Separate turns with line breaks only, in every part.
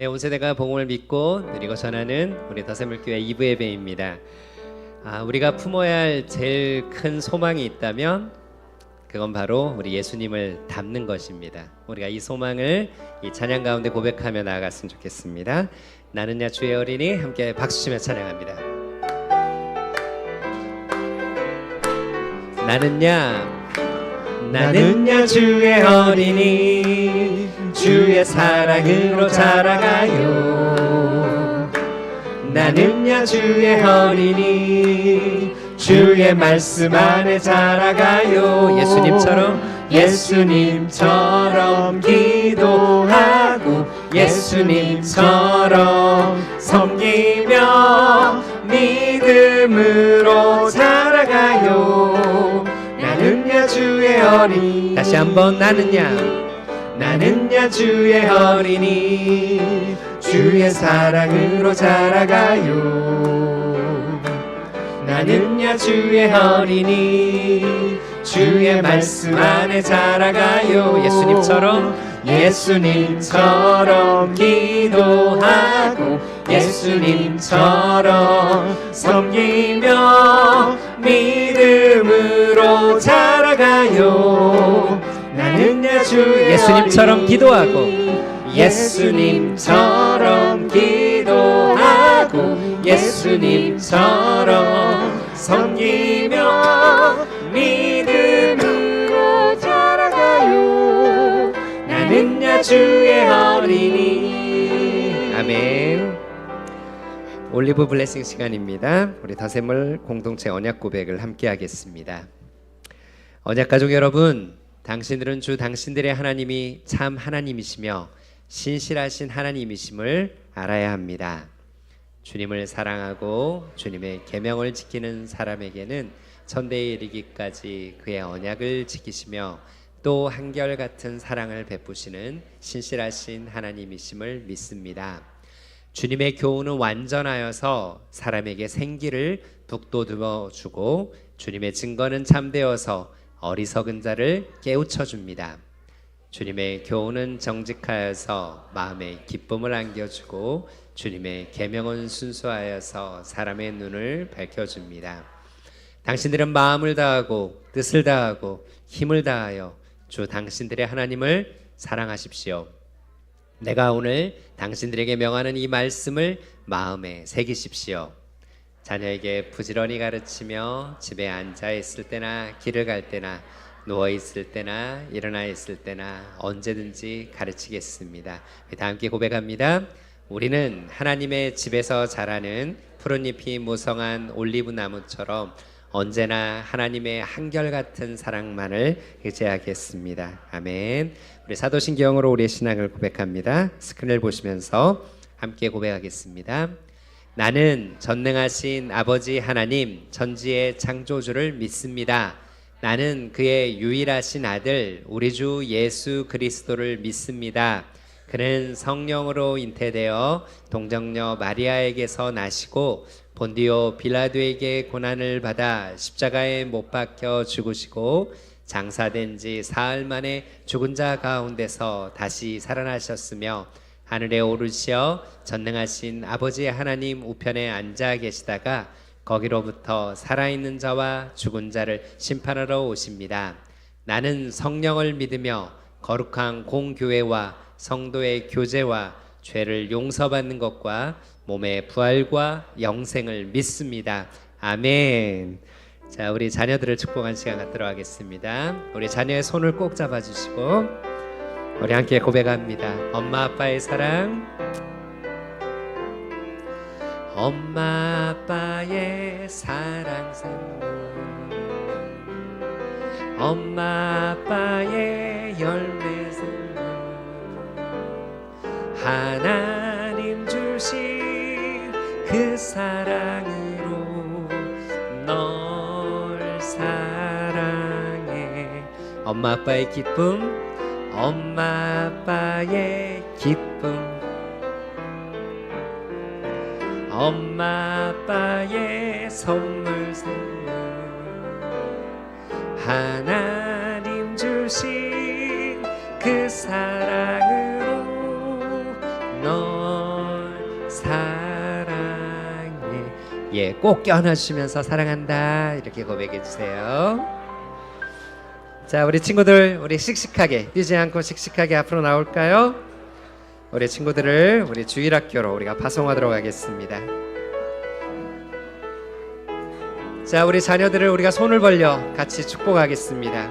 네, 온 세대가 복음을 믿고 누리고 전하는 우리 더샘물교회 2부 예배입니다. 우리가 품어야 할 제일 큰 소망이 있다면 그건 바로 우리 예수님을 닮는 것입니다. 우리가 이 소망을 이 찬양 가운데 고백하며 나아갔으면 좋겠습니다. 나는야 주의 어린이, 함께 박수치며 찬양합니다. 나는야 주의 어린이, 주의 사랑으로 자라가요. 나는야 주의 어린이, 주의 말씀 안에 자라가요. 예수님처럼 기도하고 예수님처럼 섬기며 믿음으로 자라가요. 나는야 주의 어린이. 다시 한번 나는야 주의 어린이, 주의 사랑으로 자라가요. 나는야 주의 어린이, 주의 말씀 안에 자라가요. 예수님처럼 기도하고 예수님처럼 섬기며 믿음으로 자라가요. 나는야 예수님처럼 기도하고 예수님처럼 섬기며 믿음으로 자라가요. 나는야 주의 어린이. 아멘. 올리브 블레싱 시간입니다. 우리 더샘물 공동체 언약 고백을 함께 하겠습니다. 언약 가족 여러분, 당신들은 주 당신들의 하나님이 참 하나님이시며 신실하신 하나님이심을 알아야 합니다. 주님을 사랑하고 주님의 계명을 지키는 사람에게는 천대에 이르기까지 그의 언약을 지키시며 또 한결같은 사랑을 베푸시는 신실하신 하나님이심을 믿습니다. 주님의 교훈은 완전하여서 사람에게 생기를 북돋워 주고 주님의 증거는 참되어서 어리석은 자를 깨우쳐 줍니다. 주님의 교훈은 정직하여서 마음에 기쁨을 안겨주고 주님의 계명은 순수하여서 사람의 눈을 밝혀줍니다. 당신들은 마음을 다하고 뜻을 다하고 힘을 다하여 주 당신들의 하나님을 사랑하십시오. 내가 오늘 당신들에게 명하는 이 말씀을 마음에 새기십시오. 자녀에게 부지런히 가르치며 집에 앉아 있을 때나 길을 갈 때나 누워 있을 때나 일어나 있을 때나 언제든지 가르치겠습니다. 다 함께 고백합니다. 우리는 하나님의 집에서 자라는 푸른잎이 무성한 올리브 나무처럼 언제나 하나님의 한결같은 사랑만을 의지하겠습니다. 아멘. 우리 사도신경으로 우리의 신앙을 고백합니다. 스크린을 보시면서 함께 고백하겠습니다. 나는 전능하신 아버지 하나님 천지의 창조주를 믿습니다. 나는 그의 유일하신 아들 우리 주 예수 그리스도를 믿습니다. 그는 성령으로 잉태되어 동정녀 마리아에게서 나시고 본디오 빌라도에게 고난을 받아 십자가에 못 박혀 죽으시고 장사된 지 사흘 만에 죽은 자 가운데서 다시 살아나셨으며 하늘에 오르시어 전능하신 아버지 하나님 우편에 앉아 계시다가 거기로부터 살아있는 자와 죽은 자를 심판하러 오십니다. 나는 성령을 믿으며 거룩한 공교회와 성도의 교제와 죄를 용서받는 것과 몸의 부활과 영생을 믿습니다. 아멘. 자, 우리 자녀들을 축복한 시간 갖도록 하겠습니다. 우리 자녀의 손을 꼭 잡아주시고 우리 함께 고백합니다. 엄마 아빠의 사랑, 엄마 아빠의 사랑 샘물, 엄마 아빠의 열매 샘물, 하나님 주신 그 사랑으로 널 사랑해. 엄마 아빠의 기쁨, 엄마 아빠의 기쁨, 엄마 아빠의 선물 선물, 하나님 주신 그 사랑으로 널 주님께 꼭 껴안아주시면서 사랑한다 이렇게 고백해 주세요. 자, 우리 친구들 우리 씩씩하게 뛰지 않고 씩씩하게 앞으로 나올까요? 우리 친구들을 우리 주일학교로 우리가 파송하도록 하겠습니다. 자, 우리 자녀들을 우리가 손을 벌려 같이 축복하겠습니다.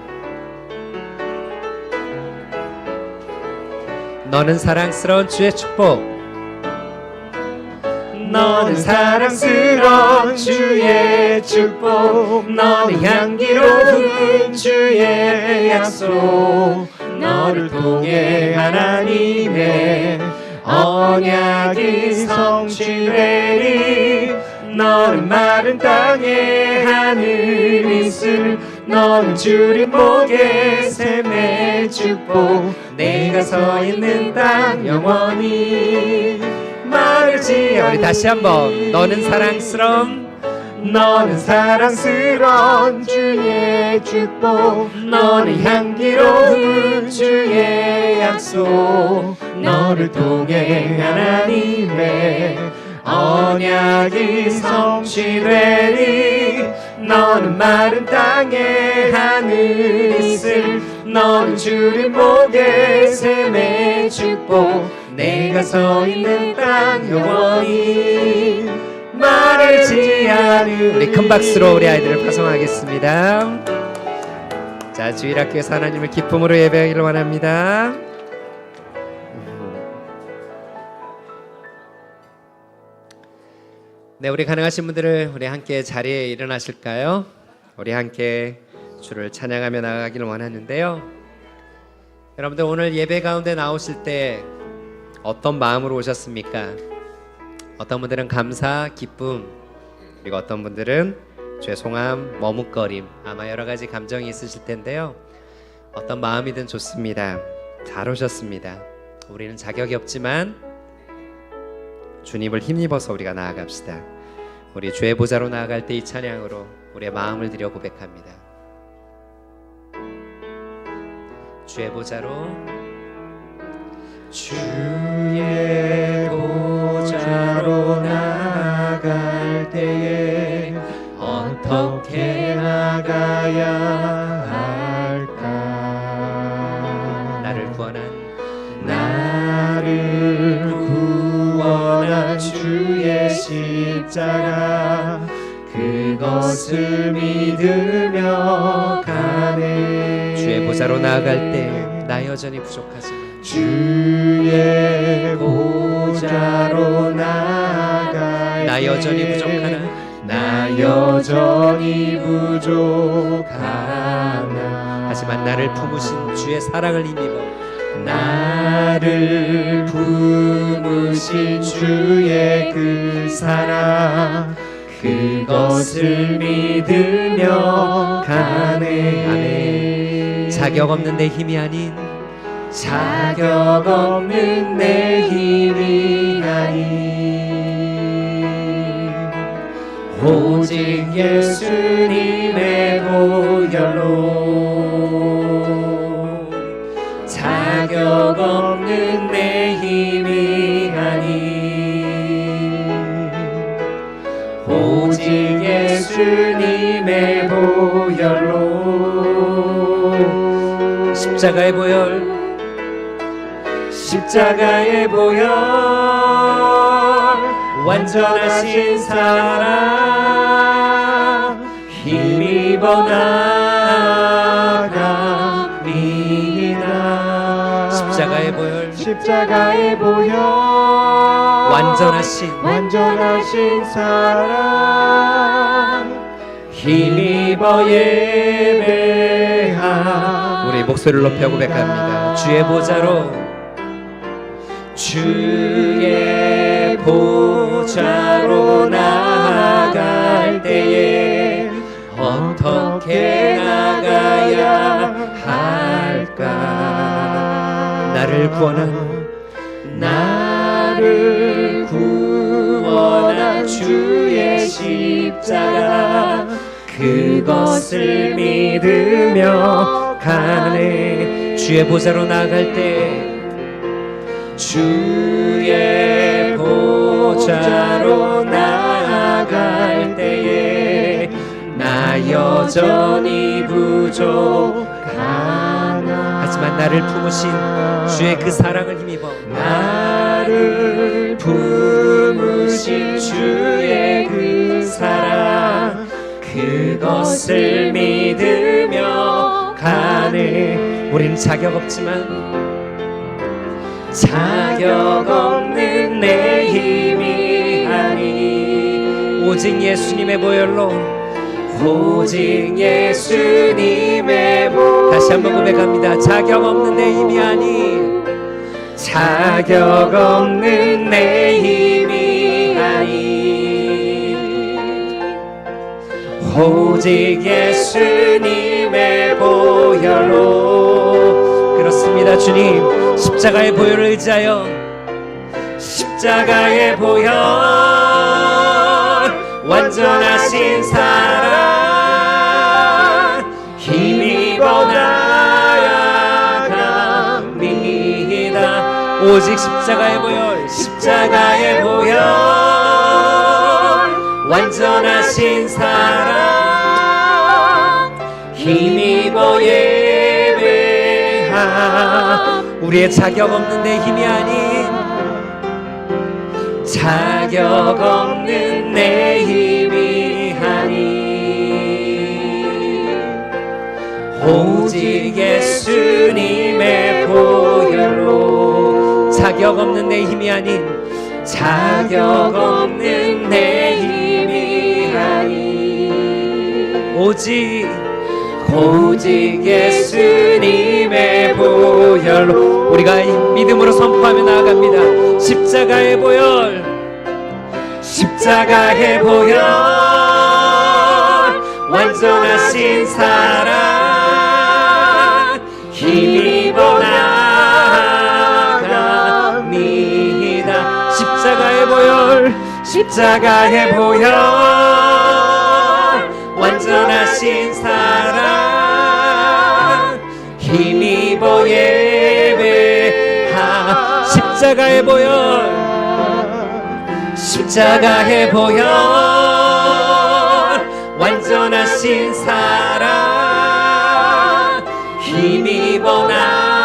너는 사랑스러운 주의 축복. 너는 사랑스러운 주의 축복. 너는 향기로운 주의 약속. 너를 통해 하나님의 언약이 성취되리. 너는 마른 땅에 하늘이 있을. 너는 주님 목에 샘의 축복. 내가 서 있는 땅 영원히 마르지. 우리 다시 한번. 너는 사랑스러운 주의 축복. 너는 향기로운 주의 약속. 너를 통해 하나님의 언약이 성취되리. 너는 마른 땅에 하늘이 있을. 너는 주님 목에 샘의 축복. 내가 서 있는 땅 영원히 마르지 않으리. 우리 큰 박수로 우리 아이들을 파송하겠습니다. 자, 주일학교에서 하나님을 기쁨으로 예배하기를 원합니다. 네, 우리 가능하신 분들을 우리 함께 자리에 일어나실까요? 우리 함께 주를 찬양하며 나아가기를 원하는데요. 여러분들 오늘 예배 가운데 나오실 때 어떤 마음으로 오셨습니까? 어떤 분들은 감사, 기쁨, 그리고 어떤 분들은 죄송함, 머뭇거림, 아마 여러 가지 감정이 있으실 텐데요. 어떤 마음이든 좋습니다. 잘 오셨습니다. 우리는 자격이 없지만 주님을 힘입어서 우리가 나아갑시다. 우리 주의 보좌로 나아갈 때 이 찬양으로 우리의 마음을 들여 고백합니다. 주의 보좌로, 주의 보좌로 나아갈 때에 어떻게 나가야 할까? 나를 구원한 주의 십자가, 그것을 믿으며 가네. 주의 보좌로 나아갈 때 나 여전히 부족하지만 주의 보좌로 나아갈 나 여전히 부족하나 나 여전히 부족하나. 하지만 나를 품으신 주의 사랑을 힘입어 나를 품으신 주의 그 사랑, 그것을 믿으며 가네. 아멘. 자격 없는 내 힘이 아닌, 자격 없는 내 힘이 아닌, 오직 예수님의 보혈로. 자격 없는 내 힘이 아닌, 오직 예수님의 보혈로. 십자가의 보혈, 십자가의 보혈, 완전하신 사랑, 힘입어 나아갑니다. 십자가의 보혈, 십자가의 보혈, 완전하신 사랑, 힘입어 예배하. 우리 목소리를 높여 고백합니다. 주의 보좌로, 주의 보좌로 나아갈 때에 어떻게 나가야 할까? 나를 구원한 주의 십자가, 그것을 믿으며 가네. 주의 보좌로 나아갈 때, 주의 보좌로 나아갈 나 여전히 부족하나. 하지만 나를 품으신 주의 그 사랑을 힘입어 나를 품으신 주의 그 사랑 그것을 믿으며 가네. 우린 자격 없지만 자격 없는 내 힘이 아니 오직 예수님의 보혈로 오직 예수님의 보혈로 다시 한번 고백합니다. 자격 없는 내 힘이 아니 자격 없는 내 힘이 아니 오직 예수님의 보혈로. 그렇습니다. 주님 십자가의 보혈을 의지하여 십자가의 보혈 완전하신 사랑 힘입어 나아갑니다. 오직 십자가의 보혈 십자가의 보혈 완전하신 사랑 힘입어 우리의 자격 없는 내 힘이 아닌 자격 없는 내 힘이 아닌 오직 예수님의 보혈로. 자격 없는 내 힘이 아닌 자격 없는 내 힘이 아닌 오직 예수님의 보혈로. 우리가 믿음으로 선포하며 나아갑니다. 십자가의 보혈 십자가의 보혈 완전하신 사랑 힘입어 나아갑니다. 십자가의 보혈 십자가의 보혈 완전하신 사랑 힘입어 예배하. 십자가의 보혈 십자가의 보혈 완전하신 사랑 힘입어 나아갑니다.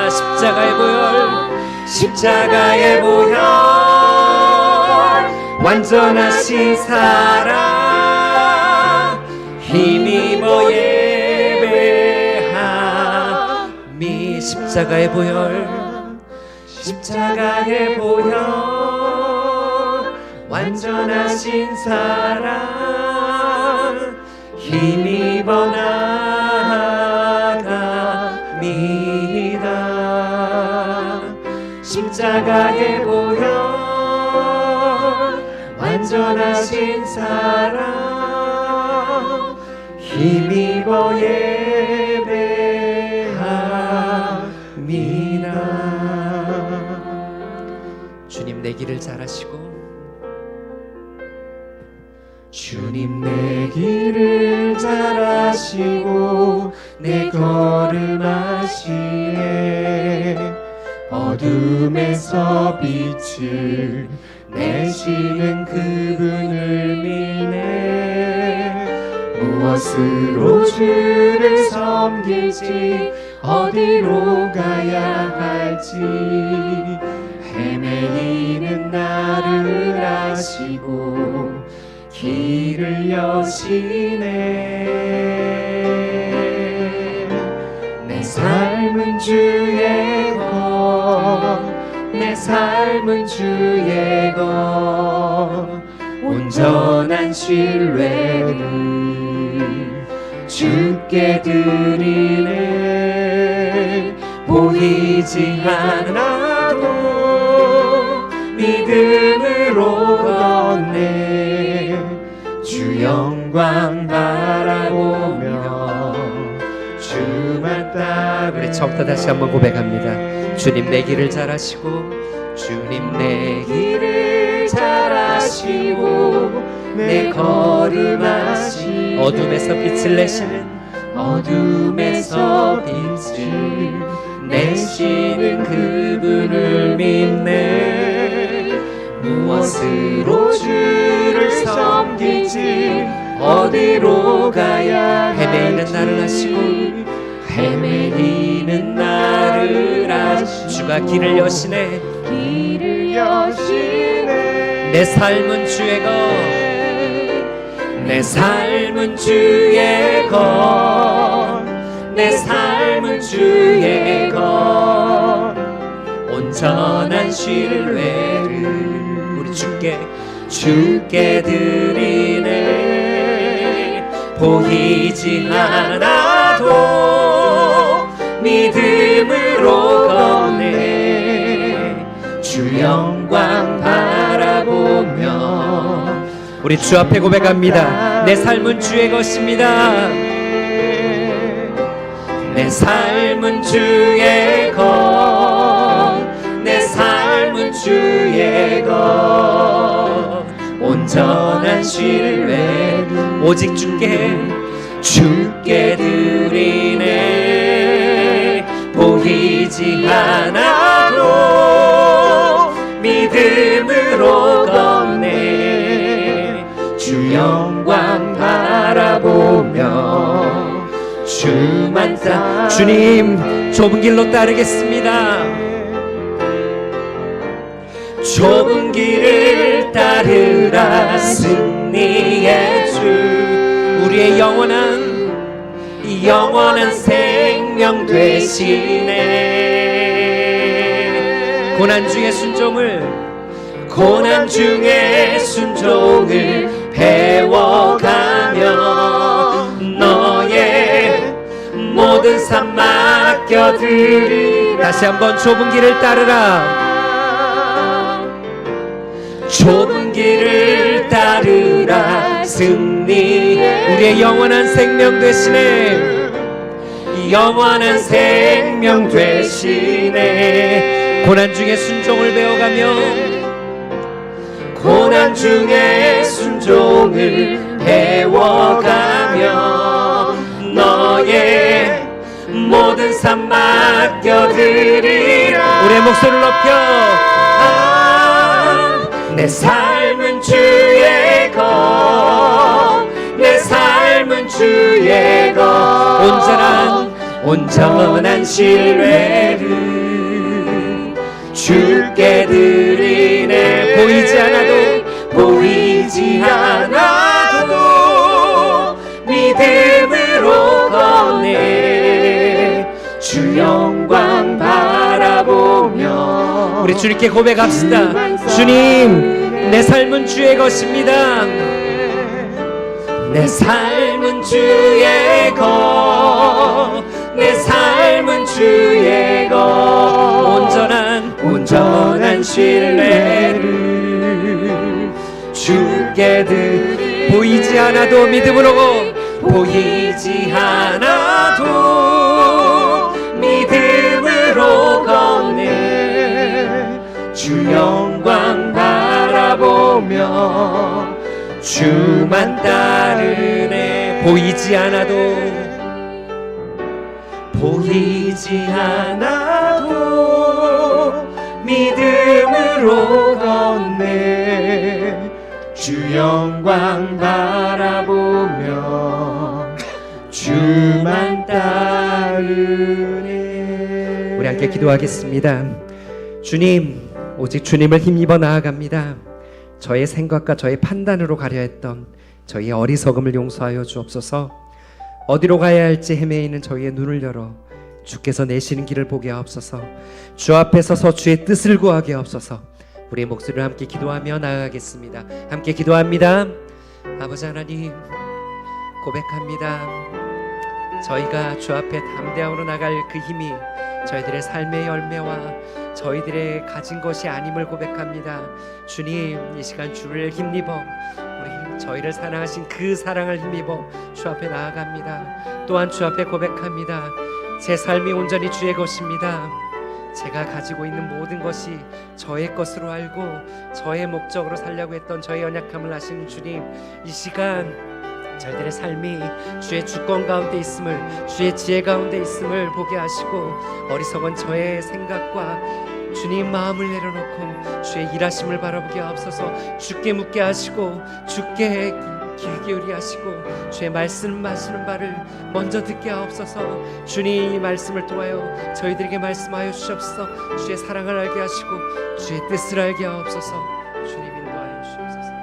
십자가의 보혈 십자가의 보혈 완전하신 사랑 힘입어 예배하미. 십자가의 보혈 십자가의 보혈 완전하신 사랑 힘입어 나아갑니다. 십자가의 보혈 완전하신 사랑 힘입어 예배합니다. 주님 내 길을 잘 아시고 주님 내 길을 잘 아시고 내 걸음 아시네. 어둠에서 빛을 내시는 그분을 믿네. 무엇으로 주를 섬길지 어디로 가야 할지 헤매이는 나를 아시고 길을 여시네. 내 삶은 주의 것 내 삶은 주의 것 온전한 신뢰를 주께 드리네. 보이지 않아도 믿음으로 걷네. 주 영광 바라보며 주만 따르네. 우리 처음부터 다시 한번 고백합니다. 주님 내 길을 잘 아시고 주님 내 길을 잘 아시고 내 걸음 아시네. 어둠에서 빛을 내시는 어둠에서 빛을 내시는 그분을 믿네. 무엇으로 주를 섬길지 어디로 가야 헤매이는 나를 아시고 헤매이는 나를 아시고 주가 길을 여시네 내 삶은 주의 것 내 삶은 주의 것 내 삶은 주의 것 온전한 신뢰를 우리 주께 드리네 보이지 않아도 믿음으로 걷네 주 영광 바라보며 우리 주 앞에 고백합니다. 내 삶은 주의 것입니다. 내 삶은 주의 것 내 삶은 주의 것 온전한 신뢰 오직 주께 드리네 보이지 않아도 믿음으로 걷네 주 영광 바라보며 주만 따 주님 좁은 길로 따르겠습니다. 좁은 길을 따르라 승리의 주 우리의 영원한 생명 되시네 고난 중에 순종을 배워가며 너의 모든 삶 맡겨드리라 다시 한번 좁은 길을 따르라 좁은 길을 따르라 승리 우리의 영원한 생명 되시네 영원한 생명 되시네 고난 중에 순종을 배워가며 너의 모든 삶 맡겨드리라 우리의 목소리를 높여 내 삶은 주의 것 내 삶은 주의 것 온전한 신뢰를 주께 드리네 보이지 않아도 믿음으로 걷네 주 영광 바라보며 우리 주님께 고백합시다. 주님 내 삶은 주의 것입니다. 내 삶은 주의 것 내 삶은 주의 것 온전한 신뢰를 주께 보이지 않아도 믿음으로 걷네 주 영광 바라보며 주만 따르네 보이지 않아도 믿음으로 걷네 주 영광 바라보며 주만 따르네 우리 함께 기도하겠습니다. 주님 오직 주님을 힘입어 나아갑니다. 저의 생각과 저의 판단으로 가려 했던 저희의 어리석음을 용서하여 주옵소서. 어디로 가야 할지 헤매이는 저희의 눈을 열어 주께서 내시는 길을 보게 하옵소서. 주 앞에 서서 주의 뜻을 구하게 하옵소서. 우리의 목소리를 함께 기도하며 나아가겠습니다. 함께 기도합니다. 아버지 하나님 고백합니다. 저희가 주 앞에 담대함으로 나갈 그 힘이 저희들의 삶의 열매와 저희들의 가진 것이 아님을 고백합니다. 주님 이 시간 주를 힘입어 우리 저희를 사랑하신 그 사랑을 힘입어 주 앞에 나아갑니다. 또한 주 앞에 고백합니다. 제 삶이 온전히 주의 것입니다. 제가 가지고 있는 모든 것이 저의 것으로 알고 저의 목적으로 살려고 했던 저의 연약함을 아시는 주님 이 시간 저희들의 삶이 주의 주권 가운데 있음을 주의 지혜 가운데 있음을 보게 하시고 어리석은 저의 생각과 주님 마음을 내려놓고 주의 일하심을 바라보게 하옵소서. 주께 묻게 하시고 주께 귀 기울이 하시고 주의 말씀하시는 바를 먼저 듣게 하옵소서. 주님 이 말씀을 통하여 저희들에게 말씀하여 주시옵소서. 주의 사랑을 알게 하시고 주의 뜻을 알게 하옵소서. 주님 인도하여 주시옵소서.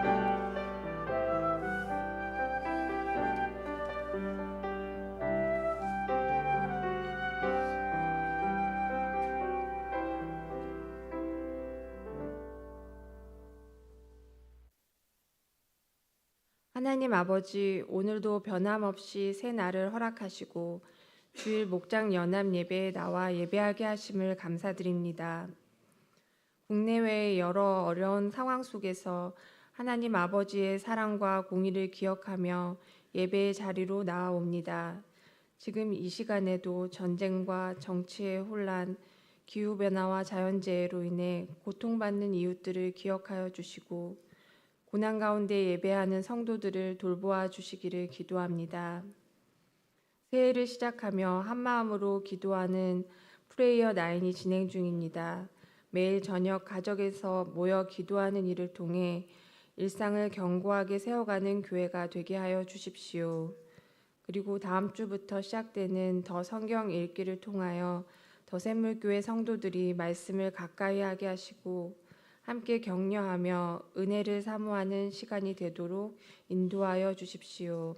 하나님 아버지, 오늘도 변함없이 새 날을 허락하시고 주일 목장 연합 예배에 나와 예배하게 하심을 감사드립니다. 국내외의 여러 어려운 상황 속에서 하나님 아버지의 사랑과 공의를 기억하며 예배의 자리로 나아옵니다. 지금 이 시간에도 전쟁과 정치의 혼란, 기후변화와 자연재해로 인해 고통받는 이웃들을 기억하여 주시고 고난 가운데 예배하는 성도들을 돌보아 주시기를 기도합니다. 새해를 시작하며 한마음으로 기도하는 프레이어 9이 진행 중입니다. 매일 저녁 가족에서 모여 기도하는 일을 통해 일상을 견고하게 세워가는 교회가 되게 하여 주십시오. 그리고 다음 주부터 시작되는 더 성경 읽기를 통하여 더 샘물교회 성도들이 말씀을 가까이 하게 하시고 함께 격려하며 은혜를 사모하는 시간이 되도록 인도하여 주십시오.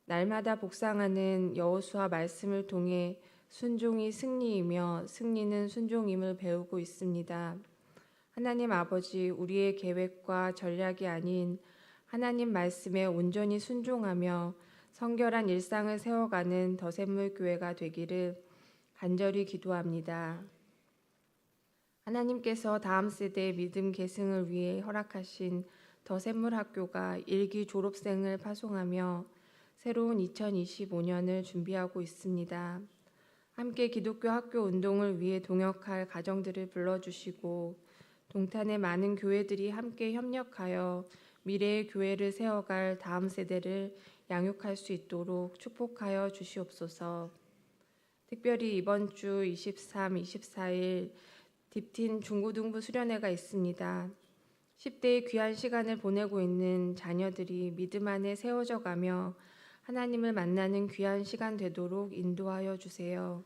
날마다 복상하는 여호수아 말씀을 통해 순종이 승리이며 승리는 순종임을 배우고 있습니다. 하나님 아버지, 우리의 계획과 전략이 아닌 하나님 말씀에 온전히 순종하며 성결한 일상을 세워가는 더 샘물교회가 되기를 간절히 기도합니다. 하나님께서 다음 세대의 믿음 계승을 위해 허락하신 더 샘물학교가 1기 졸업생을 파송하며 새로운 2025년을 준비하고 있습니다. 함께 기독교 학교 운동을 위해 동역할 가정들을 불러주시고 동탄의 많은 교회들이 함께 협력하여 미래의 교회를 세워갈 다음 세대를 양육할 수 있도록 축복하여 주시옵소서. 특별히 이번 주 23, 24일 딥틴 중고등부 수련회가 있습니다. 10대의 귀한 시간을 보내고 있는 자녀들이 믿음 안에 세워져 가며 하나님을 만나는 귀한 시간 되도록 인도하여 주세요.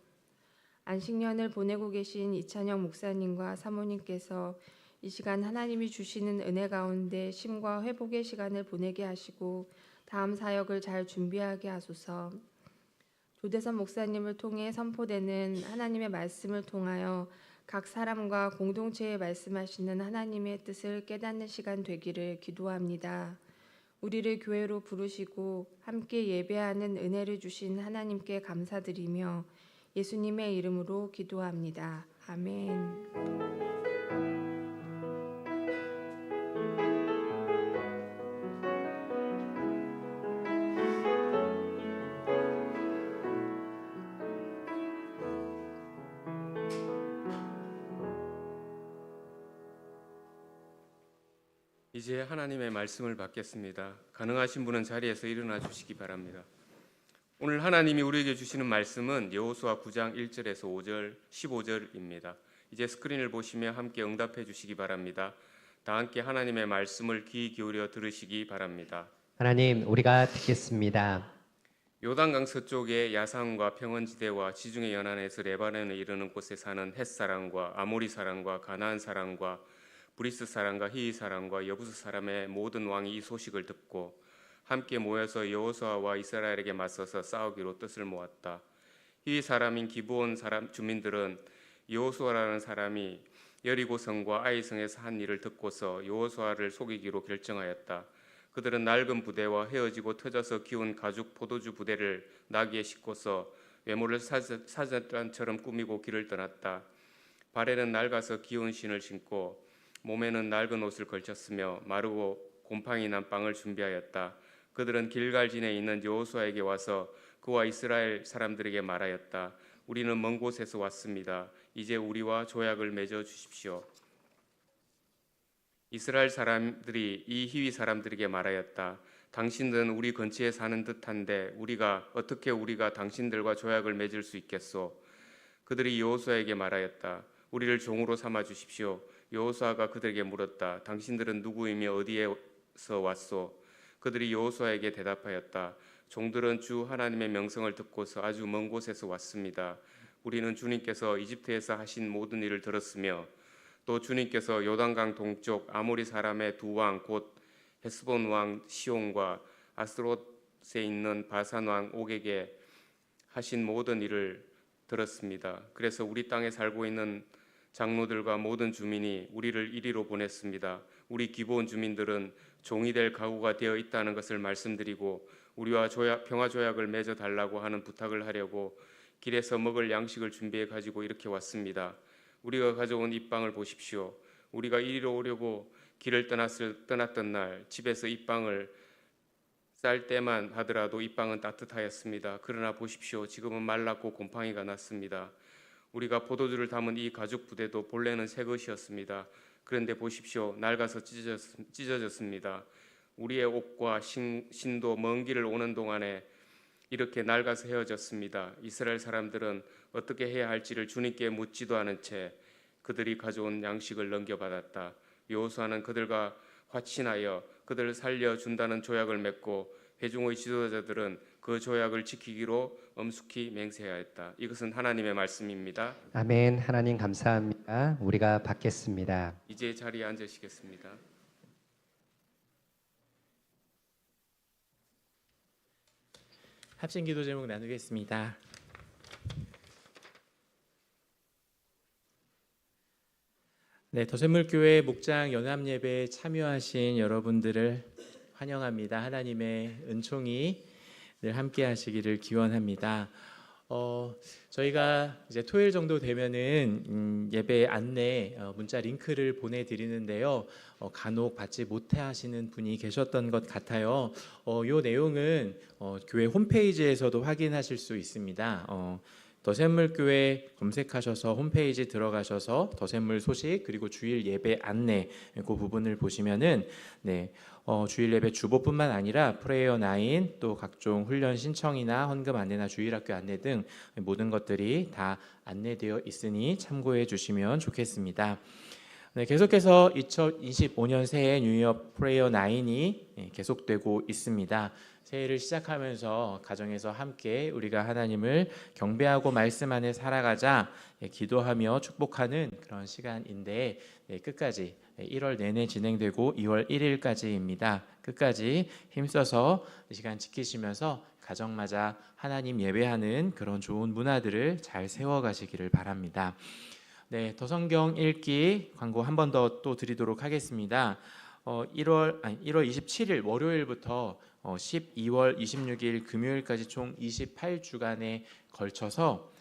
안식년을 보내고 계신 이찬영 목사님과 사모님께서 이 시간 하나님이 주시는 은혜 가운데 쉼과 회복의 시간을 보내게 하시고 다음 사역을 잘 준비하게 하소서. 조대선 목사님을 통해 선포되는 하나님의 말씀을 통하여 각 사람과 공동체에 말씀하시는 하나님의 뜻을 깨닫는 시간 되기를 기도합니다. 우리를 교회로 부르시고 함께 예배하는 은혜를 주신 하나님께 감사드리며 예수님의 이름으로 기도합니다. 아멘.
이제 하나님의 말씀을 받겠습니다. 가능하신 분은 자리에서 일어나 주시기 바랍니다. 오늘 하나님이 우리에게 주시는 말씀은 여호수아 9장 1절에서 5절, 15절입니다. 이제 스크린을 보시며 함께 응답해 주시기 바랍니다. 다 함께 하나님의 말씀을 귀 기울여 들으시기 바랍니다.
하나님, 우리가 듣겠습니다.
요단강 서쪽의 야산과 평원지대와 지중해 연안에서 레바논에 이르는 곳에 사는 헷 사람과 아모리 사람과 가나안 사람과 브리스 사람과 히위 사람과 여부스 사람의 모든 왕이 이 소식을 듣고 함께 모여서 여호수아와 이스라엘에게 맞서서 싸우기로 뜻을 모았다. 히위 사람인 기브온 사람 주민들은 여호수아라는 사람이 여리고성과 아이성에서 한 일을 듣고서 여호수아를 속이기로 결정하였다. 그들은 낡은 부대와 헤어지고 터져서 기운 가죽 포도주 부대를 나귀에 싣고서 외모를 사자단처럼 꾸미고 길을 떠났다. 발에는 낡아서 기운 신을 신고 몸에는 낡은 옷을 걸쳤으며 마르고 곰팡이 난 빵을 준비하였다. 그들은 길갈진에 있는 여호수아에게 와서 그와 이스라엘 사람들에게 말하였다. 우리는 먼 곳에서 왔습니다. 이제 우리와 조약을 맺어 주십시오. 이스라엘 사람들이 이 히위 사람들에게 말하였다. 당신들은 우리 근처에 사는 듯한데 우리가 당신들과 조약을 맺을 수 있겠소? 그들이 여호수아에게 말하였다. 우리를 종으로 삼아 주십시오. 여호수아가 그들에게 물었다. 당신들은 누구이며 어디에서 왔소? 그들이 여호수아에게 대답하였다. 종들은 주 하나님의 명성을 듣고서 아주 먼 곳에서 왔습니다. 우리는 주님께서 이집트에서 하신 모든 일을 들었으며 또 주님께서 요단강 동쪽 아모리 사람의 두 왕 곧 헤스본 왕 시온과 아스롯에 있는 바산 왕 옥에게 하신 모든 일을 들었습니다. 그래서 우리 땅에 살고 있는 장로들과 모든 주민이 우리를 이리로 보냈습니다. 우리 기브온 주민들은 종이 될 각오가 되어 있다는 것을 말씀드리고 우리와 평화 조약을 맺어 달라고 하는 부탁을 하려고 길에서 먹을 양식을 준비해 가지고 이렇게 왔습니다. 우리가 가져온 이 빵을 보십시오. 우리가 이리로 오려고 길을 떠났던 날 집에서 이 빵을 쌀 때만 하더라도 이 빵은 따뜻하였습니다. 그러나 보십시오. 지금은 말랐고 곰팡이가 났습니다. 우리가 포도주를 담은 이 가죽 부대도 본래는 새 것이었습니다. 그런데 보십시오. 낡아서 찢어졌습니다. 우리의 옷과 신도 먼 길을 오는 동안에 이렇게 낡아서 헤어졌습니다. 이스라엘 사람들은 어떻게 해야 할지를 주님께 묻지도 않은 채 그들이 가져온 양식을 넘겨받았다. 여호수아는 그들과 화친하여 그들을 살려준다는 조약을 맺고 회중의 지도자들은 그 조약을 지키기로 엄숙히 맹세하였다. 이것은 하나님의 말씀입니다.
아멘. 하나님 감사합니다. 우리가 받겠습니다.
이제 자리에 앉으시겠습니다.
합심 기도 제목 나누겠습니다. 네, 더샘물교회 목장 연합 예배에 참여하신 여러분들을 환영합니다. 하나님의 은총이 늘 함께 하시기를 기원합니다. 저희가 이제 토요일 정도 되면은 예배 안내 문자 링크를 보내드리는데요. 간혹 받지 못해 하시는 분이 계셨던 것 같아요. 요 내용은 교회 홈페이지에서도 확인하실 수 있습니다. 더샘물교회 검색하셔서 홈페이지 들어가셔서 더샘물 소식 그리고 주일 예배 안내 그 부분을 보시면은 주일 예배 주보뿐만 아니라 프레이어 9 또 각종 훈련 신청이나 헌금 안내나 주일학교 안내 등 모든 것들이 다 안내되어 있으니 참고해 주시면 좋겠습니다. 네, 계속해서 2025년 새해 뉴이어 프레이어 9이 계속되고 있습니다. 새해를 시작하면서 가정에서 함께 우리가 하나님을 경배하고 말씀 안에 살아가자 기도하며 축복하는 그런 시간인데 끝까지 1월 내내 진행되고 2월 1일까지입니다. 끝까지 힘써서 이 시간 지키시면서 가정마다 하나님 예배하는 그런 좋은 문화들을 잘 세워가시기를 바랍니다. 네, 더 성경 읽기 광고 한 번 더 또 드리도록 하겠습니다. 1월 27일 월요일부터 12월 26일 금요일까지 총 28주간에 걸쳐서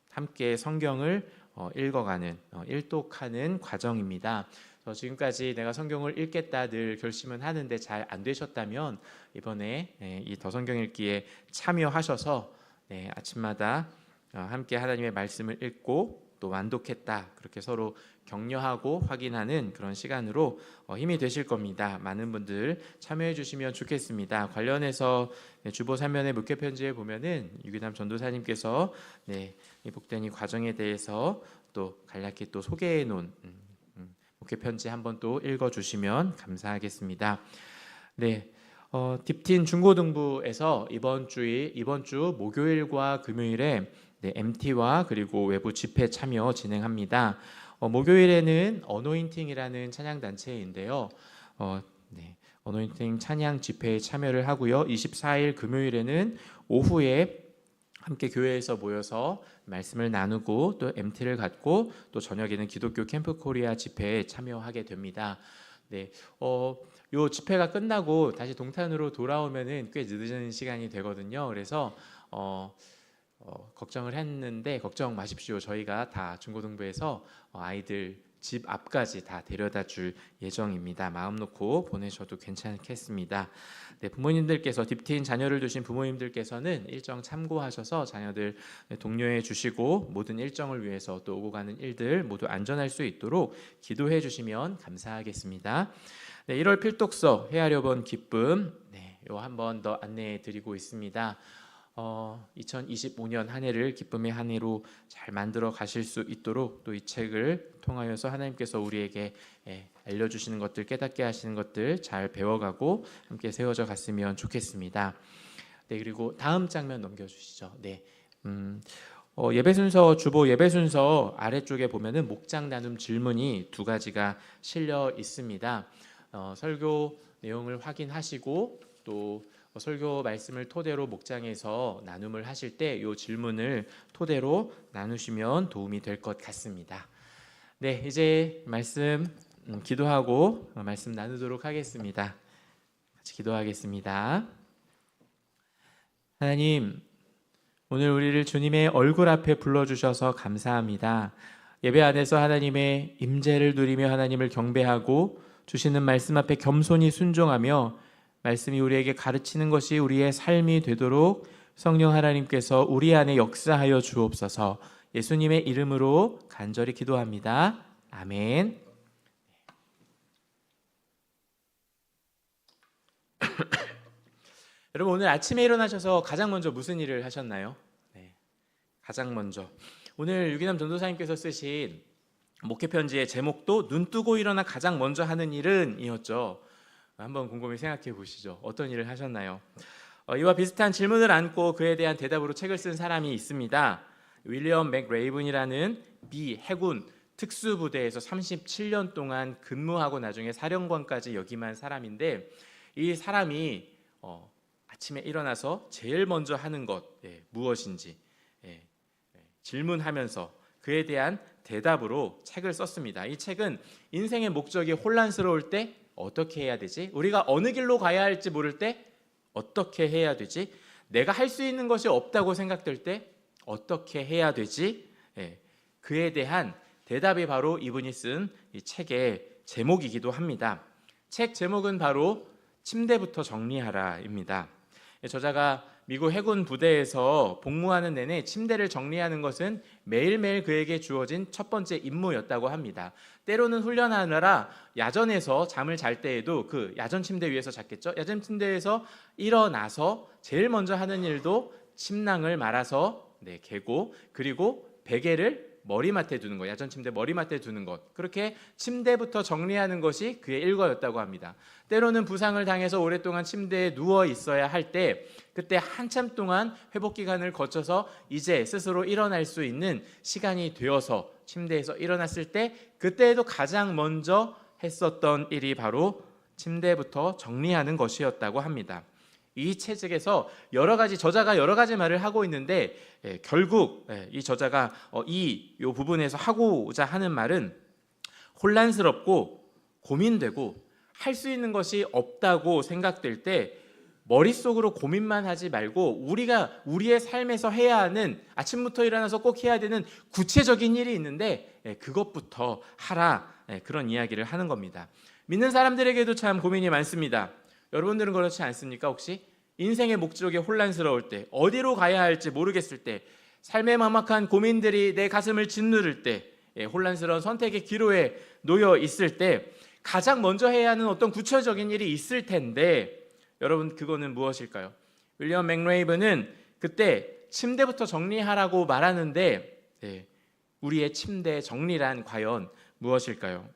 함께 성경을 읽어가는 일독하는 과정입니다. 지금까지 내가 성경을 읽겠다 늘 결심은 하는데 잘 안 되셨다면 이번에 이 더 성경 읽기에 참여하셔서 아침마다 함께 하나님의 말씀을 읽고 또 완독했다 그렇게 서로 격려하고 확인하는 그런 시간으로 힘이 되실 겁니다. 많은 분들 참여해 주시면 좋겠습니다. 관련해서 주보 3면의 목회 편지에 보면은 유기남 전도사님께서 이 복된 이 과정에 대해서 또 간략히 또 소개해 놓은 목회 편지 한번 또 읽어 주시면 감사하겠습니다. 딥틴 중고등부에서 이번 주 목요일과 금요일에 MT와 그리고 외부 집회 참여 진행합니다. 목요일에는 어노인팅이라는 찬양 단체인데요. 어노인팅 찬양 집회에 참여를 하고요. 24일 금요일에는 오후에 함께 교회에서 모여서 말씀을 나누고 또 MT를 갖고 또 저녁에는 기독교 캠프 코리아 집회에 참여하게 됩니다. 요 집회가 끝나고 다시 동탄으로 돌아오면은 꽤 늦은 시간이 되거든요. 그래서 걱정을 했는데 걱정 마십시오. 저희가 다 중고등부에서 아이들 집 앞까지 다 데려다 줄 예정입니다. 마음 놓고 보내셔도 괜찮겠습니다. 부모님들께서 딥틴 자녀를 두신 부모님들께서는 일정 참고하셔서 자녀들 독려해 주시고 모든 일정을 위해서 또 오고 가는 일들 모두 안전할 수 있도록 기도해 주시면 감사하겠습니다. 1월 필독서 헤아려 본 기쁨 요 한 번 더 안내해 드리고 있습니다. 2025년 한 해를 기쁨의 한 해로 잘 만들어 가실 수 있도록 또 이 책을 통하여서 하나님께서 우리에게 알려주시는 것들, 깨닫게 하시는 것들 잘 배워가고 함께 세워져 갔으면 좋겠습니다. 네, 그리고 다음 장면 넘겨주시죠. 네, 예배 순서, 주보 예배 순서 아래쪽에 보면은 목장 나눔 질문이 2가지가 실려 있습니다. 설교 내용을 확인하시고 또 설교 말씀을 토대로 목장에서 나눔을 하실 때 이 질문을 토대로 나누시면 도움이 될 것 같습니다. 네, 이제 말씀 기도하고 말씀 나누도록 하겠습니다. 같이 기도하겠습니다. 하나님, 오늘 우리를 주님의 얼굴 앞에 불러주셔서 감사합니다. 예배 안에서 하나님의 임재를 누리며 하나님을 경배하고 주시는 말씀 앞에 겸손히 순종하며 말씀이 우리에게 가르치는 것이 우리의 삶이 되도록 성령 하나님께서 우리 안에 역사하여 주옵소서. 예수님의 이름으로 간절히 기도합니다. 아멘. 여러분, 오늘 아침에 일어나셔서 가장 먼저 무슨 일을 하셨나요? 네, 가장 먼저 오늘 유기남 전도사님께서 쓰신 목회 편지의 제목도 눈 뜨고 일어나 가장 먼저 하는 일은 이었죠. 한번 곰곰이 생각해 보시죠. 어떤 일을 하셨나요? 이와 비슷한 질문을 안고 그에 대한 대답으로 책을 쓴 사람이 있습니다. 윌리엄 맥레이븐이라는 미 해군 특수부대에서 37년 동안 근무하고 나중에 사령관까지 역임한 사람인데, 이 사람이 아침에 일어나서 제일 먼저 하는 것 무엇인지 질문하면서 그에 대한 대답으로 책을 썼습니다. 이 책은 인생의 목적이 혼란스러울 때 어떻게 해야 되지? 우리가 어느 길로 가야 할지 모를 때 어떻게 해야 되지? 내가 할 수 있는 것이 없다고 생각될 때 어떻게 해야 되지? 그에 대한 대답이 바로 이분이 쓴 이 책의 제목이기도 합니다. 책 제목은 바로 침대부터 정리하라입니다. 저자가 미국 해군 부대에서 복무하는 내내 침대를 정리하는 것은 매일매일 그에게 주어진 첫 번째 임무였다고 합니다. 때로는 훈련하느라 야전에서 잠을 잘 때에도 그 야전 침대 위에서 잤겠죠. 야전 침대에서 일어나서 제일 먼저 하는 일도 침낭을 말아서 개고, 그리고 베개를 머리맡에 두는 것, 야전 침대 머리맡에 두는 것, 그렇게 침대부터 정리하는 것이 그의 일과였다고 합니다. 때로는 부상을 당해서 오랫동안 침대에 누워 있어야 할 때, 그때 한참 동안 회복 기간을 거쳐서 이제 스스로 일어날 수 있는 시간이 되어서 침대에서 일어났을 때, 그때에도 가장 먼저 했었던 일이 바로 침대부터 정리하는 것이었다고 합니다. 이 책에서 저자가 여러 가지 말을 하고 있는데, 결국 이 저자가 이 부분에서 하고자 하는 말은 혼란스럽고 고민되고 할 수 있는 것이 없다고 생각될 때 머릿속으로 고민만 하지 말고 우리가 우리의 삶에서 해야 하는, 아침부터 일어나서 꼭 해야 되는 구체적인 일이 있는데 그것부터 하라, 그런 이야기를 하는 겁니다. 믿는 사람들에게도 참 고민이 많습니다. 여러분들은 그렇지 않습니까? 혹시 인생의 목적이 혼란스러울 때, 어디로 가야 할지 모르겠을 때, 삶의 막막한 고민들이 내 가슴을 짓누를 때, 혼란스러운 선택의 기로에 놓여 있을 때 가장 먼저 해야 하는 어떤 구체적인 일이 있을 텐데, 여러분, 그거는 무엇일까요? 윌리엄 맥레이븐은 그때 침대부터 정리하라고 말하는데, 우리의 침대 정리란 과연 무엇일까요?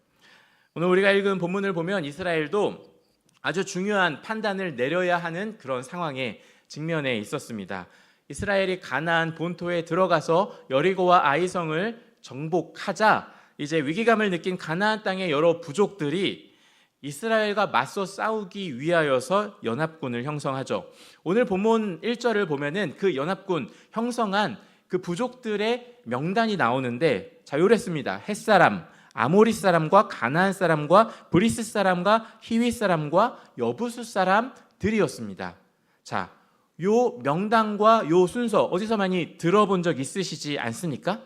오늘 우리가 읽은 본문을 보면 이스라엘도 아주 중요한 판단을 내려야 하는 그런 상황에 직면해 있었습니다. 이스라엘이 가나안 본토에 들어가서 여리고와 아이성을 정복하자 이제 위기감을 느낀 가나안 땅의 여러 부족들이 이스라엘과 맞서 싸우기 위하여서 연합군을 형성하죠. 오늘 본문 1절을 보면은 그 연합군 형성한 그 부족들의 명단이 나오는데, 자, 요랬습니다. 햇사람, 아모리 사람과 가나안 사람과 브리스 사람과 히위 사람과 여부수 사람들이었습니다. 자, 요 명단과 요 순서 어디서 많이 들어본 적 있으시지 않습니까?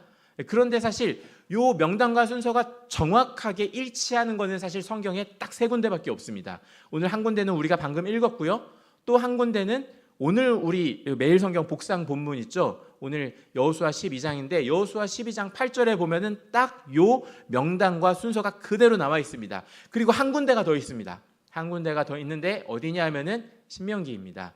그런데 사실 요 명단과 순서가 정확하게 일치하는 것은 사실 성경에 딱 3군데밖에 없습니다. 오늘 한 군데는 우리가 방금 읽었고요. 또 한 군데는 오늘 우리 매일 성경 복상 본문 있죠. 오늘 여호수아 12장인데 여호수아 12장 8절에 보면은 딱 요 명단과 순서가 그대로 나와 있습니다. 그리고 한 군데가 더 있습니다. 한 군데가 더 있는데 어디냐 하면은 신명기입니다.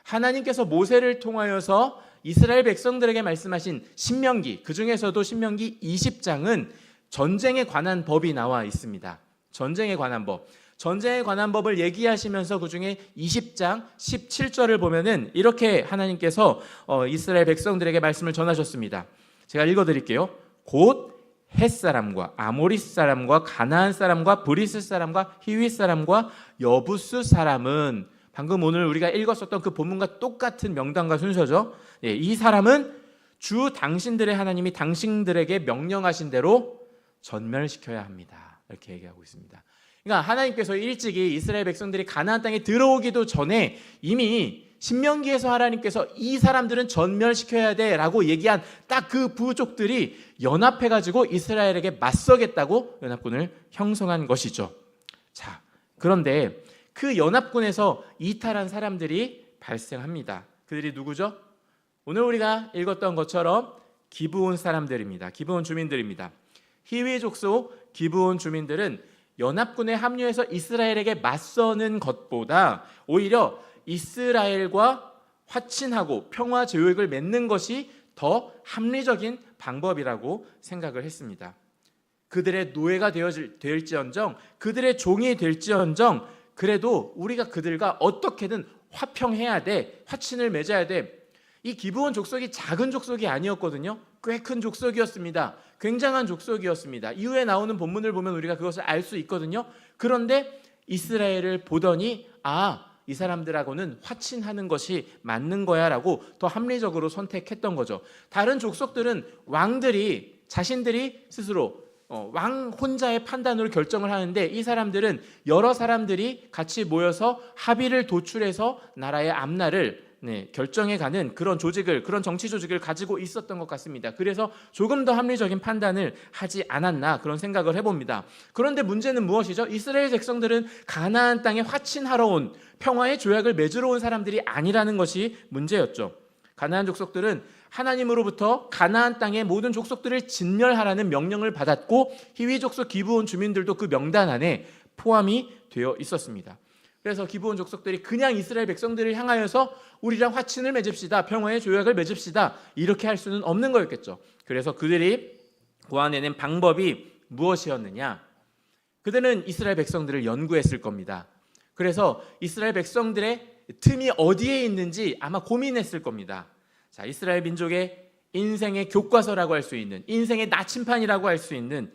하나님께서 모세를 통하여서 이스라엘 백성들에게 말씀하신 신명기, 그 중에서도 신명기 20장은 전쟁에 관한 법이 나와 있습니다. 전쟁에 관한 법. 전쟁에 관한 법을 얘기하시면서 그 중에 20장 17절을 보면은 이렇게 하나님께서 이스라엘 백성들에게 말씀을 전하셨습니다. 제가 읽어드릴게요. 곧 헷사람과 아모리 사람과 가나안 사람과 브리스 사람과 히윗 사람과 여부스 사람은, 방금 오늘 우리가 읽었었던 그 본문과 똑같은 명단과 순서죠. 이 사람은 주 당신들의 하나님이 당신들에게 명령하신 대로 전멸시켜야 합니다. 이렇게 얘기하고 있습니다. 그러니까 하나님께서 일찍이 이스라엘 백성들이 가나안 땅에 들어오기도 전에 이미 신명기에서 하나님께서 이 사람들은 전멸시켜야 돼라고 얘기한 딱 그 부족들이 연합해가지고 이스라엘에게 맞서겠다고 연합군을 형성한 것이죠. 자, 그런데 그 연합군에서 이탈한 사람들이 발생합니다. 그들이 누구죠? 오늘 우리가 읽었던 것처럼 기브온 사람들입니다. 기브온 주민들입니다. 히위 족속 기브온 주민들은 연합군에 합류해서 이스라엘에게 맞서는 것보다 오히려 이스라엘과 화친하고 평화 조약을 맺는 것이 더 합리적인 방법이라고 생각을 했습니다. 그들의 노예가 될지언정, 그들의 종이 될지언정, 그래도 우리가 그들과 어떻게든 화평해야 돼, 화친을 맺어야 돼. 이 기브온 족속이 작은 족속이 아니었거든요. 꽤 큰 족속이었습니다. 굉장한 족속이었습니다. 이후에 나오는 본문을 보면 우리가 그것을 알 수 있거든요. 그런데 이스라엘을 보더니 이 사람들하고는 화친하는 것이 맞는 거야 라고 더 합리적으로 선택했던 거죠. 다른 족속들은 왕들이 자신들이 스스로 왕 혼자의 판단으로 결정을 하는데, 이 사람들은 여러 사람들이 같이 모여서 합의를 도출해서 나라의 앞날을 결정해가는 그런 조직을, 그런 정치 조직을 가지고 있었던 것 같습니다. 그래서 조금 더 합리적인 판단을 하지 않았나 그런 생각을 해봅니다. 그런데 문제는 무엇이죠? 이스라엘 백성들은 가나안 땅에 화친하러 온, 평화의 조약을 맺으러 온 사람들이 아니라는 것이 문제였죠. 가나안 족속들은 하나님으로부터 가나안 땅의 모든 족속들을 진멸하라는 명령을 받았고, 히위 족속 기브온 주민들도 그 명단 안에 포함이 되어 있었습니다. 그래서 기브온 족속들이 그냥 이스라엘 백성들을 향하여서 우리랑 화친을 맺읍시다, 평화의 조약을 맺읍시다, 이렇게 할 수는 없는 거였겠죠. 그래서 그들이 고안해낸 방법이 무엇이었느냐? 그들은 이스라엘 백성들을 연구했을 겁니다. 그래서 이스라엘 백성들의 틈이 어디에 있는지 아마 고민했을 겁니다. 자, 이스라엘 민족의 인생의 교과서라고 할 수 있는, 인생의 나침판이라고 할 수 있는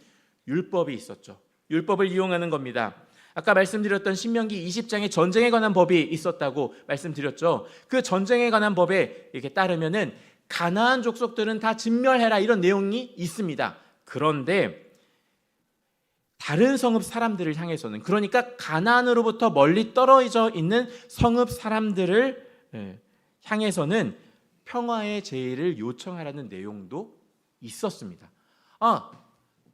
율법이 있었죠. 율법을 이용하는 겁니다. 아까 말씀드렸던 신명기 20장에 전쟁에 관한 법이 있었다고 말씀드렸죠. 그 전쟁에 관한 법에 이렇게 따르면은 가나안 족속들은 다 진멸해라, 이런 내용이 있습니다. 그런데 다른 성읍 사람들을 향해서는, 그러니까 가나안으로부터 멀리 떨어져 있는 성읍 사람들을 향해서는 평화의 제의를 요청하라는 내용도 있었습니다.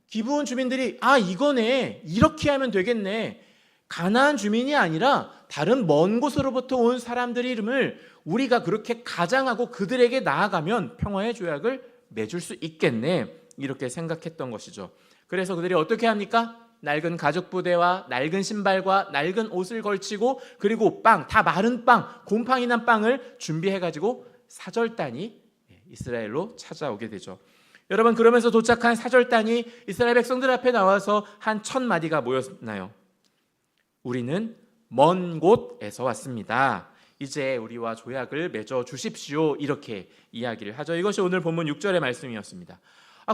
기브온 주민들이 이거네, 이렇게 하면 되겠네, 가나안 주민이 아니라 다른 먼 곳으로부터 온 사람들의 이름을 우리가 그렇게 가장하고 그들에게 나아가면 평화의 조약을 맺을 수 있겠네, 이렇게 생각했던 것이죠. 그래서 그들이 어떻게 합니까? 낡은 가죽 부대와 낡은 신발과 낡은 옷을 걸치고, 그리고 빵, 다 마른 빵, 곰팡이 난 빵을 준비해가지고 사절단이 이스라엘로 찾아오게 되죠. 여러분, 그러면서 도착한 사절단이 이스라엘 백성들 앞에 나와서 한 1000마디가 모였나요? 우리는 먼 곳에서 왔습니다. 이제 우리와 조약을 맺어 주십시오, 이렇게 이야기를 하죠. 이것이 오늘 본문 6절의 말씀이었습니다.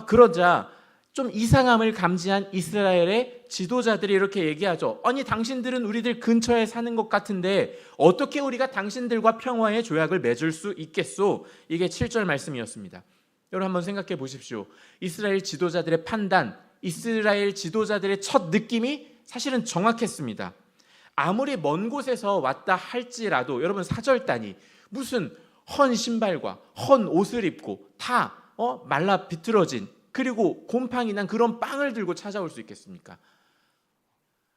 그러자 좀 이상함을 감지한 이스라엘의 지도자들이 이렇게 얘기하죠. 아니, 당신들은 우리들 근처에 사는 것 같은데 어떻게 우리가 당신들과 평화의 조약을 맺을 수 있겠소? 이게 7절 말씀이었습니다. 여러분, 한번 생각해 보십시오. 이스라엘 지도자들의 판단, 이스라엘 지도자들의 첫 느낌이 사실은 정확했습니다. 아무리 먼 곳에서 왔다 할지라도 여러분, 사절단이 무슨 헌 신발과 헌 옷을 입고 다 말라 비틀어진, 그리고 곰팡이 난 그런 빵을 들고 찾아올 수 있겠습니까?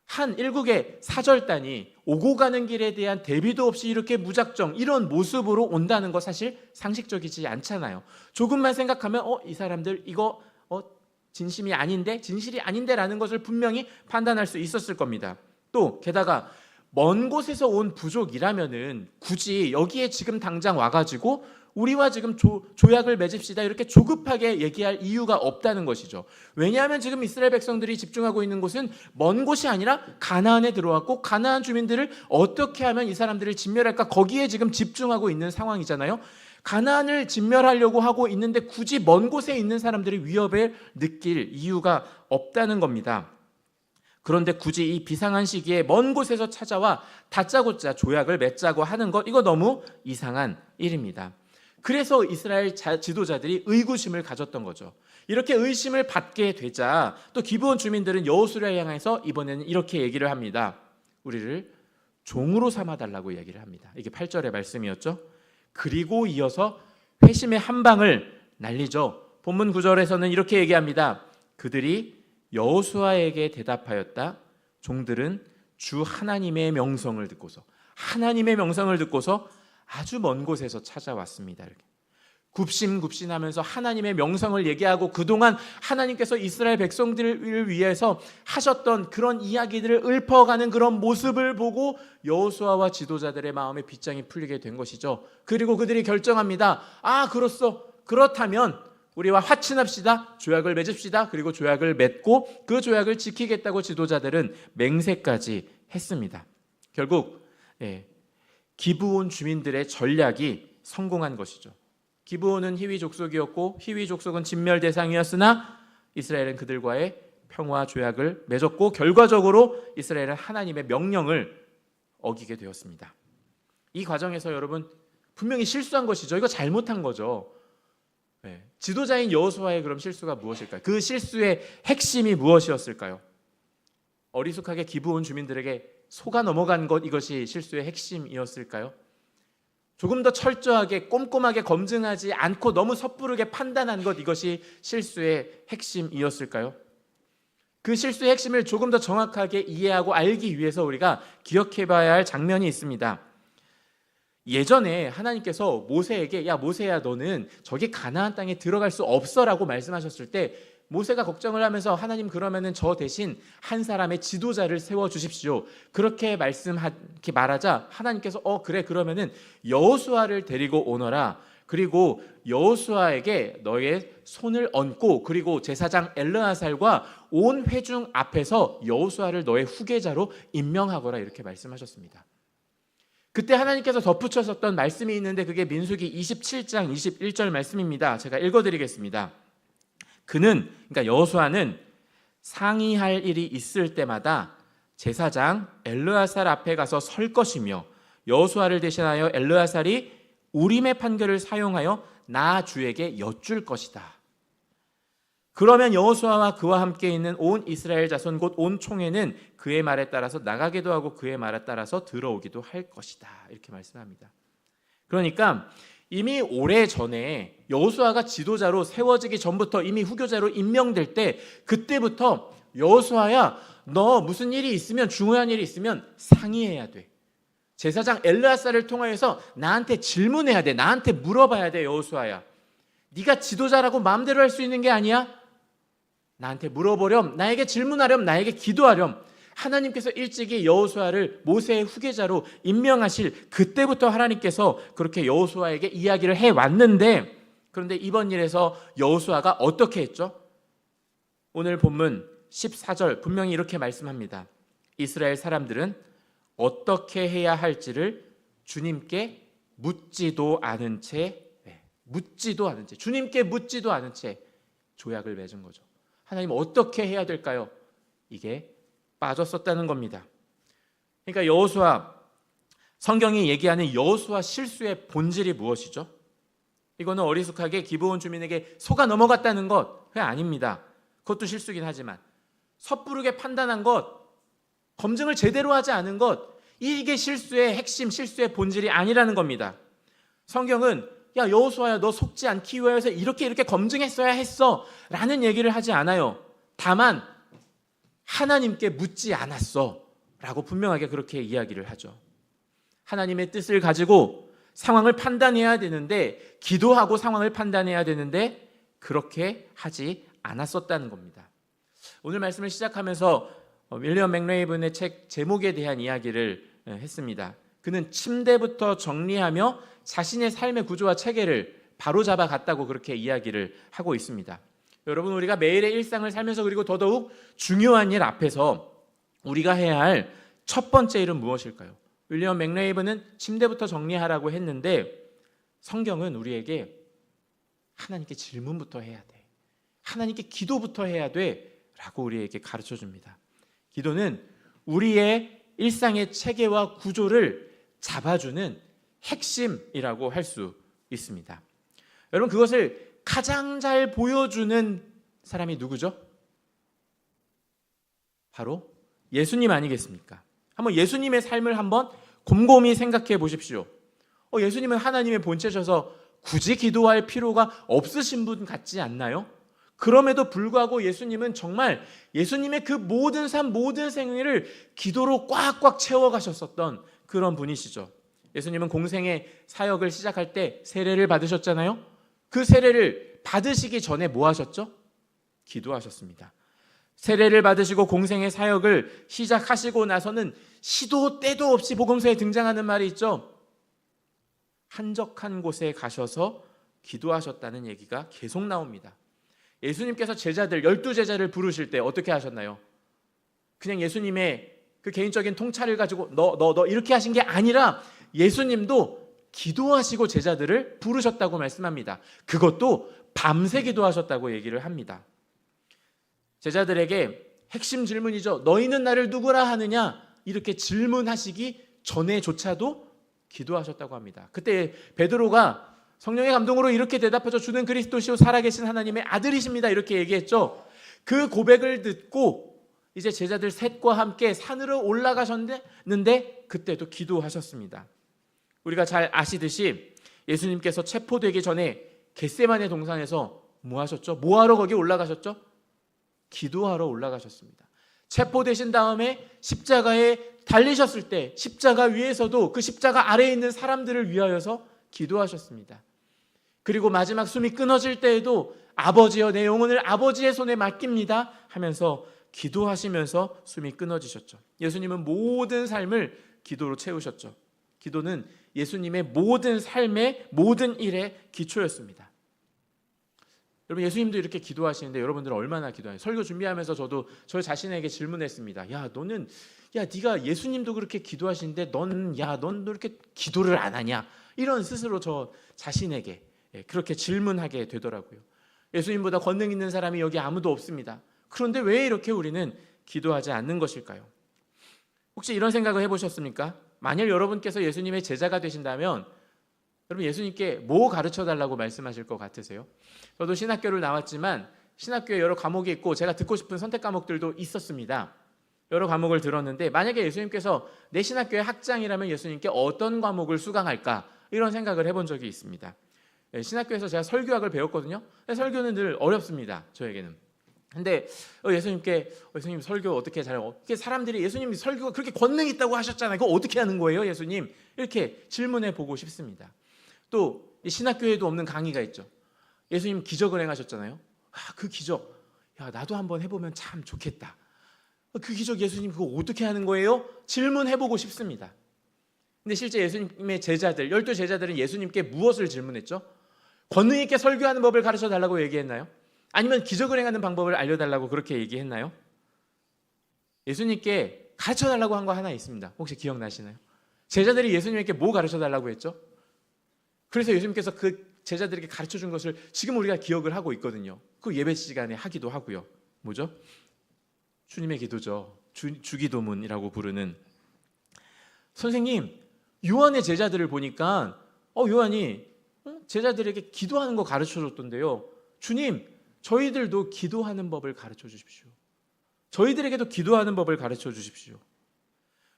한 일국의 사절단이 오고 가는 길에 대한 대비도 없이 이렇게 무작정 이런 모습으로 온다는 거 사실 상식적이지 않잖아요. 조금만 생각하면 이 사람들 이거 진심이 아닌데, 진실이 아닌데 라는 것을 분명히 판단할 수 있었을 겁니다. 또 게다가 먼 곳에서 온 부족이라면은 굳이 여기에 지금 당장 와가지고 우리와 지금 조약을 맺읍시다 이렇게 조급하게 얘기할 이유가 없다는 것이죠. 왜냐하면 지금 이스라엘 백성들이 집중하고 있는 곳은 먼 곳이 아니라 가나안에 들어왔고 가나안 주민들을 어떻게 하면 이 사람들을 진멸할까 거기에 지금 집중하고 있는 상황이잖아요. 가나안을 진멸하려고 하고 있는데 굳이 먼 곳에 있는 사람들이 위협을 느낄 이유가 없다는 겁니다. 그런데 굳이 이 비상한 시기에 먼 곳에서 찾아와 다짜고짜 조약을 맺자고 하는 것, 이거 너무 이상한 일입니다. 그래서 이스라엘 지도자들이 의구심을 가졌던 거죠. 이렇게 의심을 받게 되자 또 기브온 주민들은 여호수아를 향해서 이번에는 이렇게 얘기를 합니다. 우리를 종으로 삼아달라고 얘기를 합니다. 이게 8절의 말씀이었죠. 그리고 이어서 회심의 한 방을 날리죠. 본문 9절에서는 이렇게 얘기합니다. 그들이 여호수아에게 대답하였다. 종들은 주 하나님의 명성을 듣고서 아주 먼 곳에서 찾아왔습니다. 이렇게 굽신굽신하면서 하나님의 명성을 얘기하고 그동안 하나님께서 이스라엘 백성들을 위해서 하셨던 그런 이야기들을 읊어가는 그런 모습을 보고 여호수아와 지도자들의 마음에 빗장이 풀리게 된 것이죠. 그리고 그들이 결정합니다. 그렇다면 우리와 화친합시다. 조약을 맺읍시다. 그리고 조약을 맺고 그 조약을 지키겠다고 지도자들은 맹세까지 했습니다. 결국 기브온 주민들의 전략이 성공한 것이죠. 기브온은 히위 족속이었고 히위 족속은 진멸 대상이었으나 이스라엘은 그들과의 평화 조약을 맺었고 결과적으로 이스라엘은 하나님의 명령을 어기게 되었습니다. 이 과정에서 여러분 분명히 실수한 것이죠. 이거 잘못한 거죠. 지도자인 여호수아의 그럼 실수가 무엇일까요? 그 실수의 핵심이 무엇이었을까요? 어리숙하게 기브온 주민들에게 속아 넘어간 것, 이것이 실수의 핵심이었을까요? 조금 더 철저하게 꼼꼼하게 검증하지 않고 너무 섣부르게 판단한 것, 이것이 실수의 핵심이었을까요? 그 실수의 핵심을 조금 더 정확하게 이해하고 알기 위해서 우리가 기억해봐야 할 장면이 있습니다. 예전에 하나님께서 모세에게 모세야 너는 저기 가나안 땅에 들어갈 수 없어라고 말씀하셨을 때 모세가 걱정을 하면서 하나님 그러면은 저 대신 한 사람의 지도자를 세워주십시오. 그렇게 말하자 하나님께서 그래 그러면은 여호수아를 데리고 오너라. 그리고 여호수아에게 너의 손을 얹고 그리고 제사장 엘르아살과 온 회중 앞에서 여호수아를 너의 후계자로 임명하거라 이렇게 말씀하셨습니다. 그때 하나님께서 덧붙여섰던 말씀이 있는데 그게 민수기 27장 21절 말씀입니다. 제가 읽어드리겠습니다. 그러니까 여호수아는 상의할 일이 있을 때마다 제사장 엘르아살 앞에 가서 설 것이며 여호수아를 대신하여 엘르아살이 우림의 판결을 사용하여 나 주에게 여쭐 것이다. 그러면 여호수아와 그와 함께 있는 온 이스라엘 자손 곧 온 총회는 그의 말에 따라서 나가기도 하고 그의 말에 따라서 들어오기도 할 것이다. 이렇게 말씀합니다. 그러니까 이미 오래전에 여호수아가 지도자로 세워지기 전부터 이미 후계자로 임명될 때 그때부터 여호수아야 너 무슨 일이 있으면 중요한 일이 있으면 상의해야 돼. 제사장 엘르아살을 통하여서 나한테 질문해야 돼. 나한테 물어봐야 돼. 여호수아야 네가 지도자라고 마음대로 할 수 있는 게 아니야. 나한테 물어보렴, 나에게 질문하렴, 나에게 기도하렴. 하나님께서 일찍이 여호수아를 모세의 후계자로 임명하실 그때부터 하나님께서 그렇게 여호수아에게 이야기를 해왔는데 그런데 이번 일에서 여호수아가 어떻게 했죠? 오늘 본문 14절 분명히 이렇게 말씀합니다. 이스라엘 사람들은 어떻게 해야 할지를 주님께 묻지도 않은 채 주님께 묻지도 않은 채 조약을 맺은 거죠. 하나님 어떻게 해야 될까요? 이게 빠졌었다는 겁니다. 그러니까 여호수아, 성경이 얘기하는 여호수아 실수의 본질이 무엇이죠? 이거는 어리숙하게 기브온 주민에게 속아 넘어갔다는 것 아닙니다. 그것도 실수긴 하지만 섣부르게 판단한 것, 검증을 제대로 하지 않은 것, 이게 실수의 핵심, 실수의 본질이 아니라는 겁니다. 성경은 여호수아야 너 속지 않기 위해서 이렇게 검증했어야 했어 라는 얘기를 하지 않아요. 다만 하나님께 묻지 않았어 라고 분명하게 그렇게 이야기를 하죠. 하나님의 뜻을 가지고 상황을 판단해야 되는데 기도하고 상황을 판단해야 되는데 그렇게 하지 않았었다는 겁니다. 오늘 말씀을 시작하면서 윌리엄 맥레이븐의 책 제목에 대한 이야기를 했습니다. 그는 침대부터 정리하며 자신의 삶의 구조와 체계를 바로잡아 갔다고 그렇게 이야기를 하고 있습니다. 여러분, 우리가 매일의 일상을 살면서 그리고 더더욱 중요한 일 앞에서 우리가 해야 할 첫 번째 일은 무엇일까요? 윌리엄 맥레이브는 침대부터 정리하라고 했는데 성경은 우리에게 하나님께 질문부터 해야 돼, 하나님께 기도부터 해야 돼 라고 우리에게 가르쳐 줍니다. 기도는 우리의 일상의 체계와 구조를 잡아주는 핵심이라고 할 수 있습니다. 여러분, 그것을 가장 잘 보여주는 사람이 누구죠? 바로 예수님 아니겠습니까? 한번 예수님의 삶을 한번 곰곰이 생각해 보십시오. 예수님은 하나님의 본체셔서 굳이 기도할 필요가 없으신 분 같지 않나요? 그럼에도 불구하고 예수님은 정말 예수님의 그 모든 삶, 모든 생애를 기도로 꽉꽉 채워가셨었던 그런 분이시죠. 예수님은 공생의 사역을 시작할 때 세례를 받으셨잖아요. 그 세례를 받으시기 전에 뭐 하셨죠? 기도하셨습니다. 세례를 받으시고 공생의 사역을 시작하시고 나서는 시도 때도 없이 복음서에 등장하는 말이 있죠. 한적한 곳에 가셔서 기도하셨다는 얘기가 계속 나옵니다. 예수님께서 제자들, 12제자를 부르실 때 어떻게 하셨나요? 그냥 예수님의 그 개인적인 통찰을 가지고 너 이렇게 하신 게 아니라 예수님도 기도하시고 제자들을 부르셨다고 말씀합니다. 그것도 밤새 기도하셨다고 얘기를 합니다. 제자들에게 핵심 질문이죠. 너희는 나를 누구라 하느냐? 이렇게 질문하시기 전에조차도 기도하셨다고 합니다. 그때 베드로가 성령의 감동으로 이렇게 대답하죠. 주는 그리스도시요 살아계신 하나님의 아들이십니다. 이렇게 얘기했죠. 그 고백을 듣고 이제 제자들 셋과 함께 산으로 올라가셨는데 그때도 기도하셨습니다. 우리가 잘 아시듯이 예수님께서 체포되기 전에 겟세마네 동산에서 뭐 하셨죠? 뭐 하러 거기 올라가셨죠? 기도하러 올라가셨습니다. 체포되신 다음에 십자가에 달리셨을 때 십자가 위에서도 그 십자가 아래에 있는 사람들을 위하여서 기도하셨습니다. 그리고 마지막 숨이 끊어질 때에도 아버지여 내 영혼을 아버지의 손에 맡깁니다 하면서 기도하시면서 숨이 끊어지셨죠. 예수님은 모든 삶을 기도로 채우셨죠. 기도는 예수님의 모든 삶의 모든 일의 기초였습니다. 여러분, 예수님도 이렇게 기도하시는데 여러분들은 얼마나 기도하세요? 설교 준비하면서 저도 저 자신에게 질문했습니다. 네가 예수님도 그렇게 기도하시는데 넌 이렇게 기도를 안 하냐? 이런 스스로 저 자신에게 그렇게 질문하게 되더라고요. 예수님보다 권능 있는 사람이 여기 아무도 없습니다. 그런데 왜 이렇게 우리는 기도하지 않는 것일까요? 혹시 이런 생각을 해보셨습니까? 만약 여러분께서 예수님의 제자가 되신다면 여러분 예수님께 뭐 가르쳐달라고 말씀하실 것 같으세요? 저도 신학교를 나왔지만 신학교에 여러 과목이 있고 제가 듣고 싶은 선택 과목들도 있었습니다. 여러 과목을 들었는데 만약에 예수님께서 내 신학교의 학장이라면 예수님께 어떤 과목을 수강할까? 이런 생각을 해본 적이 있습니다. 신학교에서 제가 설교학을 배웠거든요. 설교는 늘 어렵습니다. 저에게는. 근데 예수님 설교 어떻게 잘해요? 사람들이 예수님 설교가 그렇게 권능 있다고 하셨잖아요. 그거 어떻게 하는 거예요, 예수님? 이렇게 질문해 보고 싶습니다. 또 신학교에도 없는 강의가 있죠. 예수님 기적을 행하셨잖아요. 그 기적, 나도 한번 해보면 참 좋겠다. 그 기적 예수님 그거 어떻게 하는 거예요? 질문해 보고 싶습니다. 근데 실제 예수님의 제자들, 12제자들은 예수님께 무엇을 질문했죠? 권능 있게 설교하는 법을 가르쳐 달라고 얘기했나요? 아니면 기적을 행하는 방법을 알려달라고 그렇게 얘기했나요? 예수님께 가르쳐 달라고 한 거 하나 있습니다. 혹시 기억나시나요? 제자들이 예수님께 뭐 가르쳐 달라고 했죠? 그래서 예수님께서 그 제자들에게 가르쳐 준 것을 지금 우리가 기억을 하고 있거든요. 그 예배 시간에 하기도 하고요. 뭐죠? 주님의 기도죠. 주기도문이라고 부르는. 선생님, 요한의 제자들을 보니까 요한이 제자들에게 기도하는 거 가르쳐 줬던데요. 주님, 저희들도 기도하는 법을 가르쳐 주십시오. 저희들에게도 기도하는 법을 가르쳐 주십시오.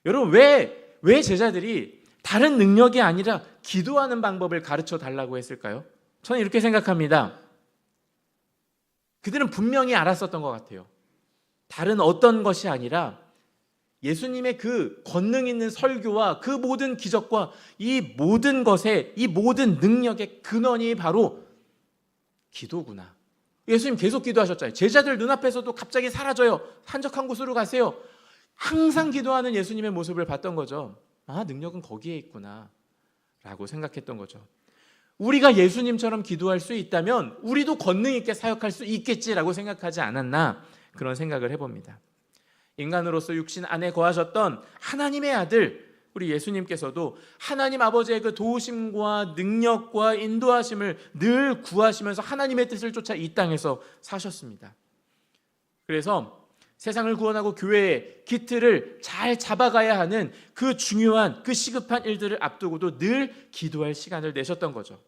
여러분, 왜 제자들이 다른 능력이 아니라 기도하는 방법을 가르쳐 달라고 했을까요? 저는 이렇게 생각합니다. 그들은 분명히 알았었던 것 같아요. 다른 어떤 것이 아니라 예수님의 그 권능 있는 설교와 그 모든 기적과 이 모든 것의, 이 모든 능력의 근원이 바로 기도구나. 예수님 계속 기도하셨잖아요. 제자들 눈앞에서도 갑자기 사라져요. 한적한 곳으로 가세요. 항상 기도하는 예수님의 모습을 봤던 거죠. 아, 능력은 거기에 있구나 라고 생각했던 거죠. 우리가 예수님처럼 기도할 수 있다면 우리도 권능 있게 사역할 수 있겠지라고 생각하지 않았나, 그런 생각을 해봅니다. 인간으로서 육신 안에 거하셨던 하나님의 아들 우리 예수님께서도 하나님 아버지의 그 도우심과 능력과 인도하심을 늘 구하시면서 하나님의 뜻을 쫓아 이 땅에서 사셨습니다. 그래서 세상을 구원하고 교회의 기틀을 잘 잡아가야 하는 그 중요한, 그 시급한 일들을 앞두고도 늘 기도할 시간을 내셨던 거죠.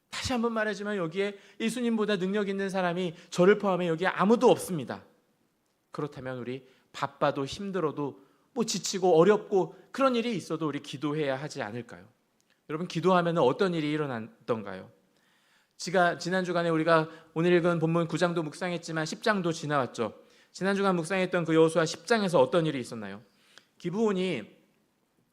다시 한번 말하지만 여기에 예수님보다 능력 있는 사람이 저를 포함해 여기에 아무도 없습니다. 그렇다면 우리 바빠도 힘들어도 뭐 지치고 어렵고 그런 일이 있어도 우리 기도해야 하지 않을까요? 여러분, 기도하면 어떤 일이 일어났던가요? 지난 주간에 우리가 오늘 읽은 본문 9장도 묵상했지만 10장도 지나왔죠. 지난 주간 묵상했던 그 여호수아 10장에서 어떤 일이 있었나요? 기브온이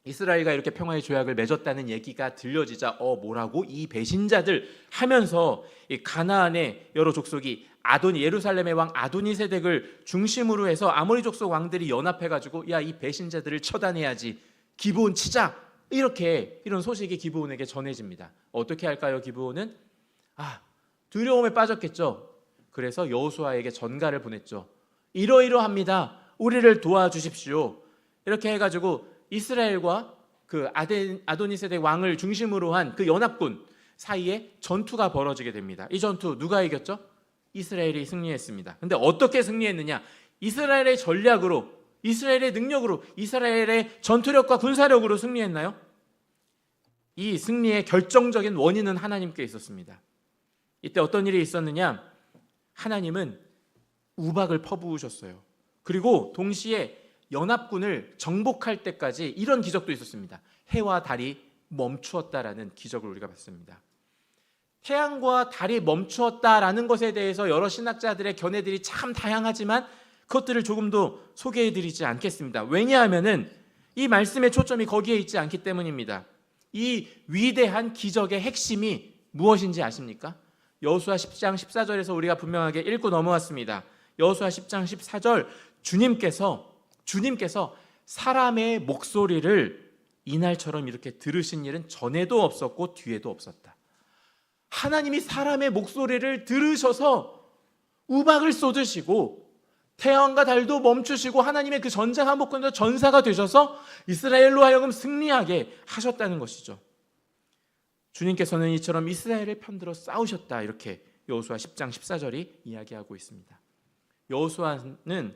이스라엘과 이렇게 평화의 조약을 맺었다는 얘기가 들려지자 뭐라고? 이 배신자들 하면서 이 가나안의 여러 족속이 예루살렘의 왕 아도니세덱을 중심으로 해서 아모리 족속 왕들이 연합해가지고 야, 이 배신자들을 처단해야지, 기브온 치자, 이런 소식이 기브온에게 전해집니다. 어떻게 할까요? 기브온은 두려움에 빠졌겠죠. 그래서 여호수아에게 전가를 보냈죠. 이러이러합니다. 우리를 도와주십시오. 이렇게 해가지고 이스라엘과 그 아도니세덱 왕을 중심으로 한 그 연합군 사이에 전투가 벌어지게 됩니다. 이 전투 누가 이겼죠? 이스라엘이 승리했습니다. 근데 어떻게 승리했느냐? 이스라엘의 전략으로, 이스라엘의 능력으로, 이스라엘의 전투력과 군사력으로 승리했나요? 이 승리의 결정적인 원인은 하나님께 있었습니다. 이때 어떤 일이 있었느냐? 하나님은 우박을 퍼부으셨어요. 그리고 동시에 연합군을 정복할 때까지 이런 기적도 있었습니다. 해와 달이 멈추었다라는 기적을 우리가 봤습니다. 태양과 달이 멈추었다라는 것에 대해서 여러 신학자들의 견해들이 참 다양하지만 그것들을 조금 더 소개해드리지 않겠습니다. 왜냐하면은 이 말씀의 초점이 거기에 있지 않기 때문입니다. 이 위대한 기적의 핵심이 무엇인지 아십니까? 여호수아 10장 14절에서 우리가 분명하게 읽고 넘어왔습니다. 여호수아 10장 14절, 주님께서 사람의 목소리를 이날처럼 이렇게 들으신 일은 전에도 없었고 뒤에도 없었다. 하나님이 사람의 목소리를 들으셔서 우박을 쏟으시고 태양과 달도 멈추시고 하나님의 그 전장한복권도 전사가 되셔서 이스라엘로 하여금 승리하게 하셨다는 것이죠. 주님께서는 이처럼 이스라엘을 편들어 싸우셨다, 이렇게 여호수아 10장 14절이 이야기하고 있습니다. 여호수아는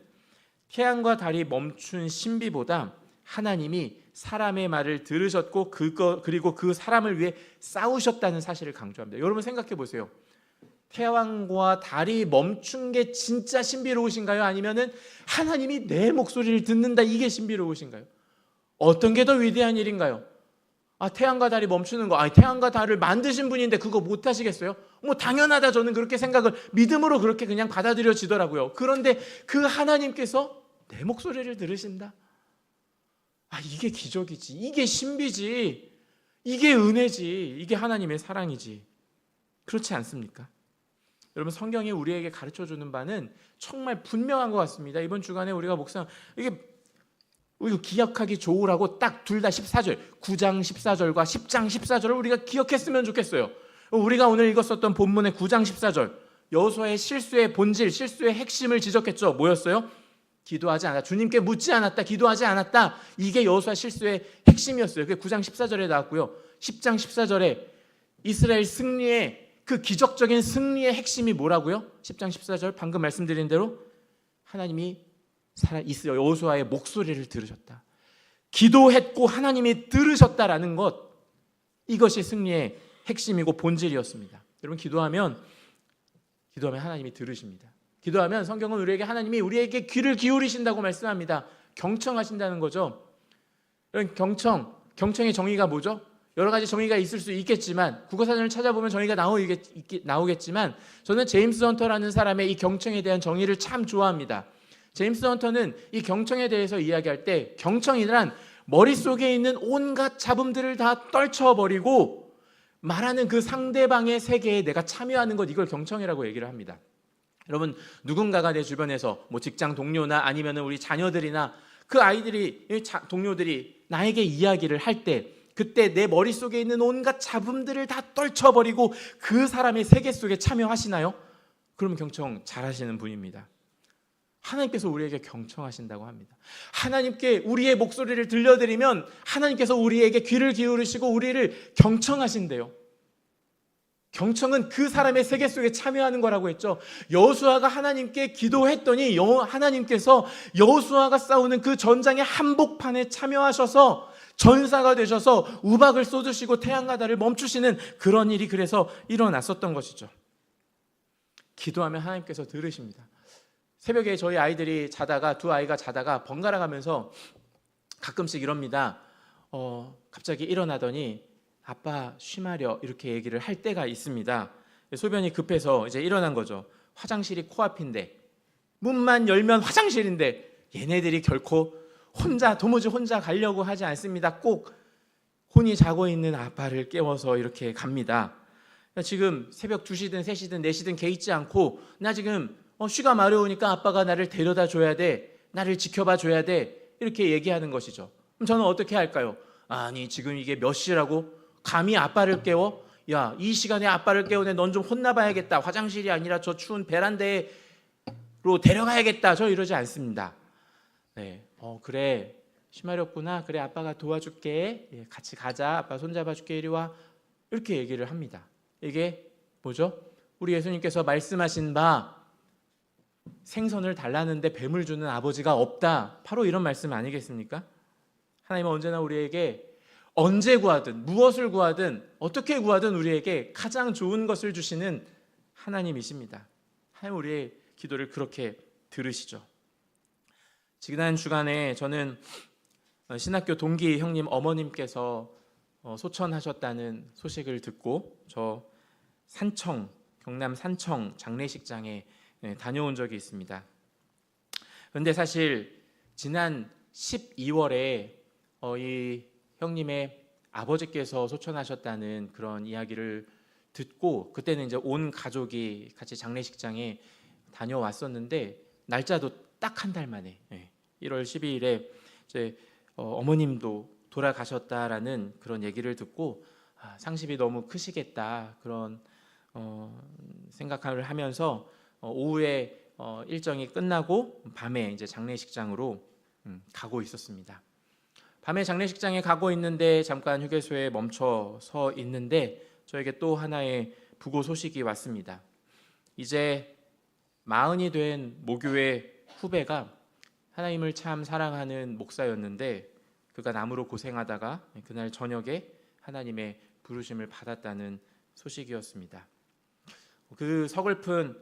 태양과 달이 멈춘 신비보다 하나님이 사람의 말을 들으셨고 그리고 그 사람을 위해 싸우셨다는 사실을 강조합니다. 여러분 생각해 보세요. 태양과 달이 멈춘 게 진짜 신비로우신가요? 아니면은 하나님이 내 목소리를 듣는다, 이게 신비로우신가요? 어떤 게 더 위대한 일인가요? 태양과 달이 멈추는 거, 태양과 달을 만드신 분인데 그거 못 하시겠어요? 뭐 당연하다, 저는 그렇게 생각을 믿음으로 그렇게 그냥 받아들여지더라고요. 그런데 그 하나님께서 내 목소리를 들으신다? 이게 기적이지, 이게 신비지, 이게 은혜지, 이게 하나님의 사랑이지. 그렇지 않습니까? 여러분, 성경이 우리에게 가르쳐주는 바는 정말 분명한 것 같습니다. 이번 주간에 우리가 이게 기억하기 좋으라고 딱 둘 다 14절, 9장 14절과 10장 14절을 우리가 기억했으면 좋겠어요. 우리가 오늘 읽었었던 본문의 9장 14절, 여호수아의 실수의 본질, 실수의 핵심을 지적했죠. 뭐였어요? 기도하지 않았다, 주님께 묻지 않았다, 기도하지 않았다, 이게 여호수아 실수의 핵심이었어요. 그게 9장 14절에 나왔고요. 10장 14절에 이스라엘 승리의 그 기적적인 승리의 핵심이 뭐라고요? 10장 14절 방금 말씀드린 대로 하나님이 여호수아의 목소리를 들으셨다, 기도했고 하나님이 들으셨다라는 것, 이것이 승리의 핵심이고 본질이었습니다. 여러분, 기도하면 하나님이 들으십니다. 기도하면 성경은 우리에게 하나님이 우리에게 귀를 기울이신다고 말씀합니다. 경청하신다는 거죠. 경청의 정의가 뭐죠? 여러 가지 정의가 있을 수 있겠지만, 국어사전을 찾아보면 정의가 나오겠지만, 저는 제임스 헌터라는 사람의 이 경청에 대한 정의를 참 좋아합니다. 제임스 헌터는 이 경청에 대해서 이야기할 때, 경청이란 머릿속에 있는 온갖 잡음들을 다 떨쳐버리고 말하는 그 상대방의 세계에 내가 참여하는 것, 이걸 경청이라고 얘기를 합니다. 여러분, 누군가가 내 주변에서 직장 동료나 아니면 우리 자녀들이나 그 아이들이, 동료들이 나에게 이야기를 할 때 그때 내 머릿속에 있는 온갖 잡음들을 다 떨쳐버리고 그 사람의 세계 속에 참여하시나요? 그러면 경청 잘하시는 분입니다. 하나님께서 우리에게 경청하신다고 합니다. 하나님께 우리의 목소리를 들려드리면 하나님께서 우리에게 귀를 기울이시고 우리를 경청하신대요. 경청은 그 사람의 세계 속에 참여하는 거라고 했죠. 여호수아가 하나님께 기도했더니 하나님께서 여호수아가 싸우는 그 전장의 한복판에 참여하셔서 전사가 되셔서 우박을 쏟으시고 태양과 달을 멈추시는 그런 일이 그래서 일어났었던 것이죠. 기도하면 하나님께서 들으십니다. 새벽에 저희 아이들이 자다가 두 아이가 자다가 번갈아 가면서 가끔씩 이럽니다. 갑자기 일어나더니 아빠 쉬마려 이렇게 얘기를 할 때가 있습니다. 소변이 급해서 이제 일어난 거죠. 화장실이 코앞인데 문만 열면 화장실인데 얘네들이 결코 도무지 혼자 가려고 하지 않습니다. 꼭 혼이 자고 있는 아빠를 깨워서 이렇게 갑니다. 지금 새벽 2시든 3시든 4시든 개의치 않고 나 지금 쉬가 마려우니까 아빠가 나를 데려다 줘야 돼. 나를 지켜봐 줘야 돼. 이렇게 얘기하는 것이죠. 그럼 저는 어떻게 할까요? 아니 지금 이게 몇 시라고? 감히 아빠를 깨워? 야, 이 시간에 아빠를 깨우네. 넌 좀 혼나봐야겠다. 화장실이 아니라 저 추운 베란다로 데려가야겠다. 저 이러지 않습니다. 네, 그래 심하렸구나. 그래 아빠가 도와줄게. 예, 같이 가자. 아빠 손잡아줄게. 이리 와. 이렇게 얘기를 합니다. 이게 뭐죠? 우리 예수님께서 말씀하신 바 생선을 달라는데 뱀을 주는 아버지가 없다. 바로 이런 말씀 아니겠습니까? 하나님은 언제나 우리에게 언제 구하든 무엇을 구하든 어떻게 구하든 우리에게 가장 좋은 것을 주시는 하나님이십니다. 하나님 우리의 기도를 그렇게 들으시죠. 지난 주간에 저는 신학교 동기 형님 어머님께서 소천하셨다는 소식을 듣고 저 경남 산청 장례식장에 다녀온 적이 있습니다. 그런데 사실 지난 12월에 이 형님의 아버지께서 소천하셨다는 그런 이야기를 듣고 그때는 이제 온 가족이 같이 장례식장에 다녀왔었는데 날짜도 딱 한 달 만에 1월 12일에 이제 어머님도 돌아가셨다라는 그런 얘기를 듣고 상심이 너무 크시겠다 그런 생각을 하면서 오후에 일정이 끝나고 밤에 이제 장례식장으로 가고 있었습니다. 밤에 장례식장에 가고 있는데 잠깐 휴게소에 멈춰 서 있는데 저에게 또 하나의 부고 소식이 왔습니다. 이제 40이 된 모교회 후배가 하나님을 참 사랑하는 목사였는데 그가 남으로 고생하다가 그날 저녁에 하나님의 부르심을 받았다는 소식이었습니다. 그 서글픈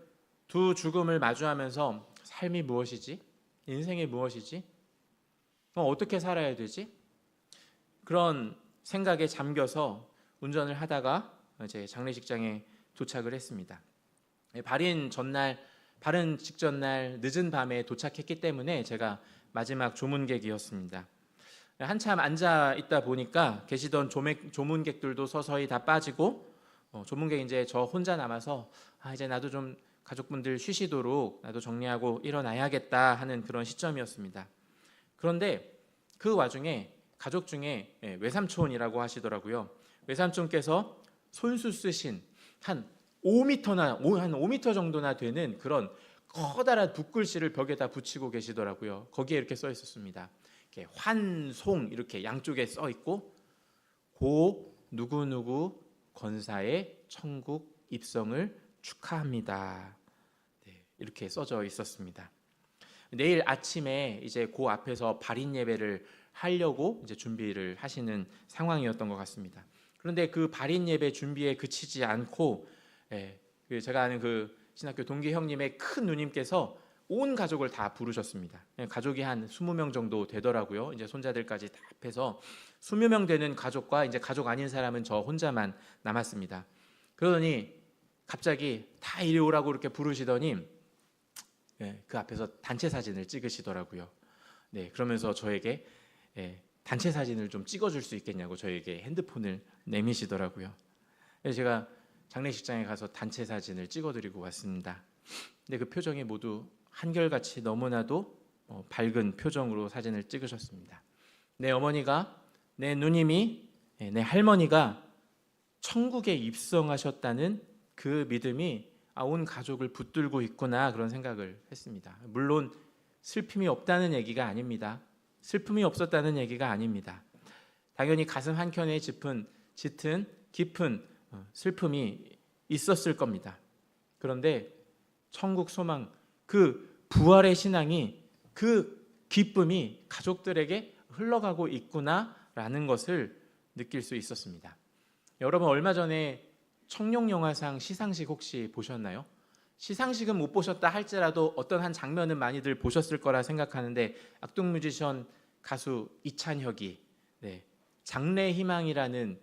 두 죽음을 마주하면서 삶이 무엇이지? 인생이 무엇이지? 어떻게 살아야 되지? 그런 생각에 잠겨서 운전을 하다가 이제 장례식장에 도착을 했습니다. 발인 직전 날 늦은 밤에 도착했기 때문에 제가 마지막 조문객이었습니다. 한참 앉아 있다 보니까 계시던 조문객들도 서서히 다 빠지고 조문객 이제 저 혼자 남아서 이제 나도 좀 가족분들 쉬시도록 나도 정리하고 일어나야겠다 하는 그런 시점이었습니다. 그런데 그 와중에 가족 중에 외삼촌이라고 하시더라고요. 외삼촌께서 손수 쓰신 한 5m 정도나 되는 그런 커다란 붓글씨를 벽에다 붙이고 계시더라고요. 거기에 이렇게 써 있었습니다. 이렇게 환송 이렇게 양쪽에 써 있고 고 누구누구 권사의 천국 입성을 축하합니다. 네, 이렇게 써져 있었습니다. 내일 아침에 이제 그 앞에서 발인 예배를 하려고 이제 준비를 하시는 상황이었던 것 같습니다. 그런데 그 발인 예배 준비에 그치지 않고 제가 아는 그 신학교 동기 형님의 큰 누님께서 온 가족을 다 부르셨습니다. 가족이 한 20명 정도 되더라고요. 이제 손자들까지 다 합해서 20명 되는 가족과 이제 가족 아닌 사람은 저 혼자만 남았습니다. 그러더니 갑자기 다 이리 오라고 이렇게 부르시더니 그 앞에서 단체 사진을 찍으시더라고요. 네, 그러면서 저에게 단체 사진을 좀 찍어줄 수 있겠냐고 저에게 핸드폰을 내미시더라고요. 그래서 제가 장례식장에 가서 단체 사진을 찍어드리고 왔습니다. 근데 그 표정이 모두 한결같이 너무나도 밝은 표정으로 사진을 찍으셨습니다. 내 어머니가 내 누님이, 내 할머니가 천국에 입성하셨다는 그 믿음이 온 가족을 붙들고 있구나, 그런 생각을 했습니다. 물론 슬픔이 없다는 얘기가 아닙니다. 슬픔이 없었다는 얘기가 아닙니다. 당연히 가슴 한켠에 짙은 깊은 슬픔이 있었을 겁니다. 그런데 천국 소망, 그 부활의 신앙이, 그 기쁨이 가족들에게 흘러가고 있구나라는 것을 느낄 수 있었습니다. 여러분, 얼마 전에 청룡영화상 시상식 혹시 보셨나요? 시상식은 못 보셨다 할지라도 어떤 한 장면은 많이들 보셨을 거라 생각하는데, 악동 뮤지션 가수 이찬혁이 장래의 희망이라는